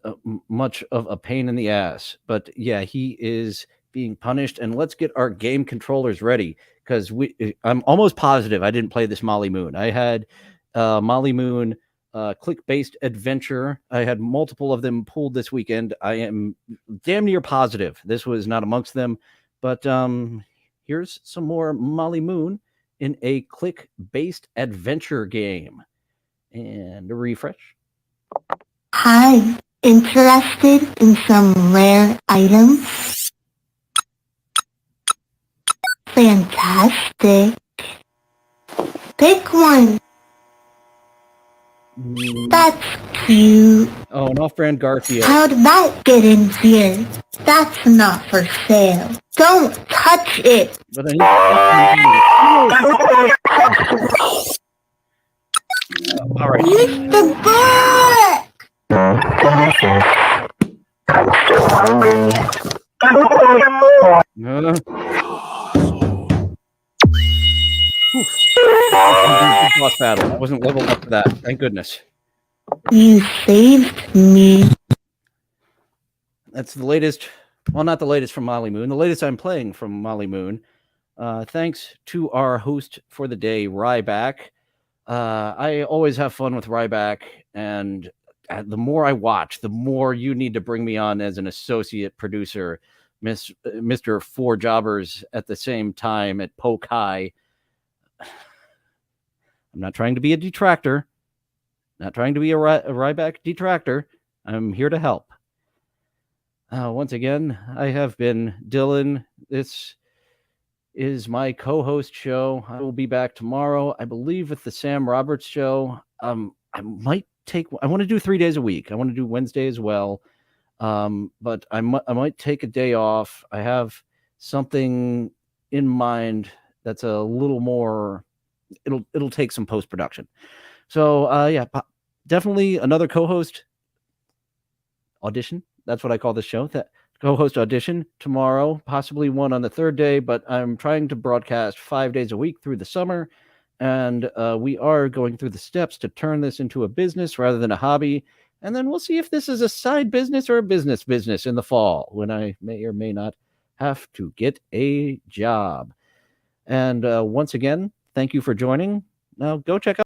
Speaker 1: much of a pain in the ass. But yeah, he is being punished. And let's get our game controllers ready, because I'm almost positive I didn't play this Molly Moon. I had Molly Moon click-based adventure. I had multiple of them pulled this weekend. I am damn near positive this was not amongst them. But here's some more Molly Moon in a click-based adventure game. And a refresh.
Speaker 13: Hi, interested in some rare items? Fantastic. Pick one. That's cute.
Speaker 1: Oh, an off-brand Garfield.
Speaker 13: How'd that get in here? That's not for sale. Don't touch it.
Speaker 1: But I all right.
Speaker 13: Use the book. I'm still hungry.
Speaker 1: Boss battle. I wasn't leveled up for that. Thank goodness.
Speaker 13: You saved me.
Speaker 1: That's the latest. Well, not the latest from Molly Moon. The latest I'm playing from Molly Moon. Thanks to our host for the day, Ryback. I always have fun with Ryback, and the more I watch, the more you need to bring me on as an associate producer, Mr. Four Jobbers at the same time at Poke High. I'm not trying to be a detractor. Not trying to be a Ryback detractor. I'm here to help. Once again, I have been Dillon. This is my co-host show. I will be back tomorrow, I believe, with the Sam Roberts show. I want to do 3 days a week. I want to do Wednesday as well. But I might take a day off. I have something in mind that's a little more, it'll take some post-production. So yeah, definitely another co-host audition. That's what I call this show. That co-host audition tomorrow, possibly one on the third day, but I'm trying to broadcast 5 days a week through the summer. And we are going through the steps to turn this into a business rather than a hobby. And then we'll see if this is a side business or a business in the fall, when I may or may not have to get a job. And once again, thank you for joining. Now go check out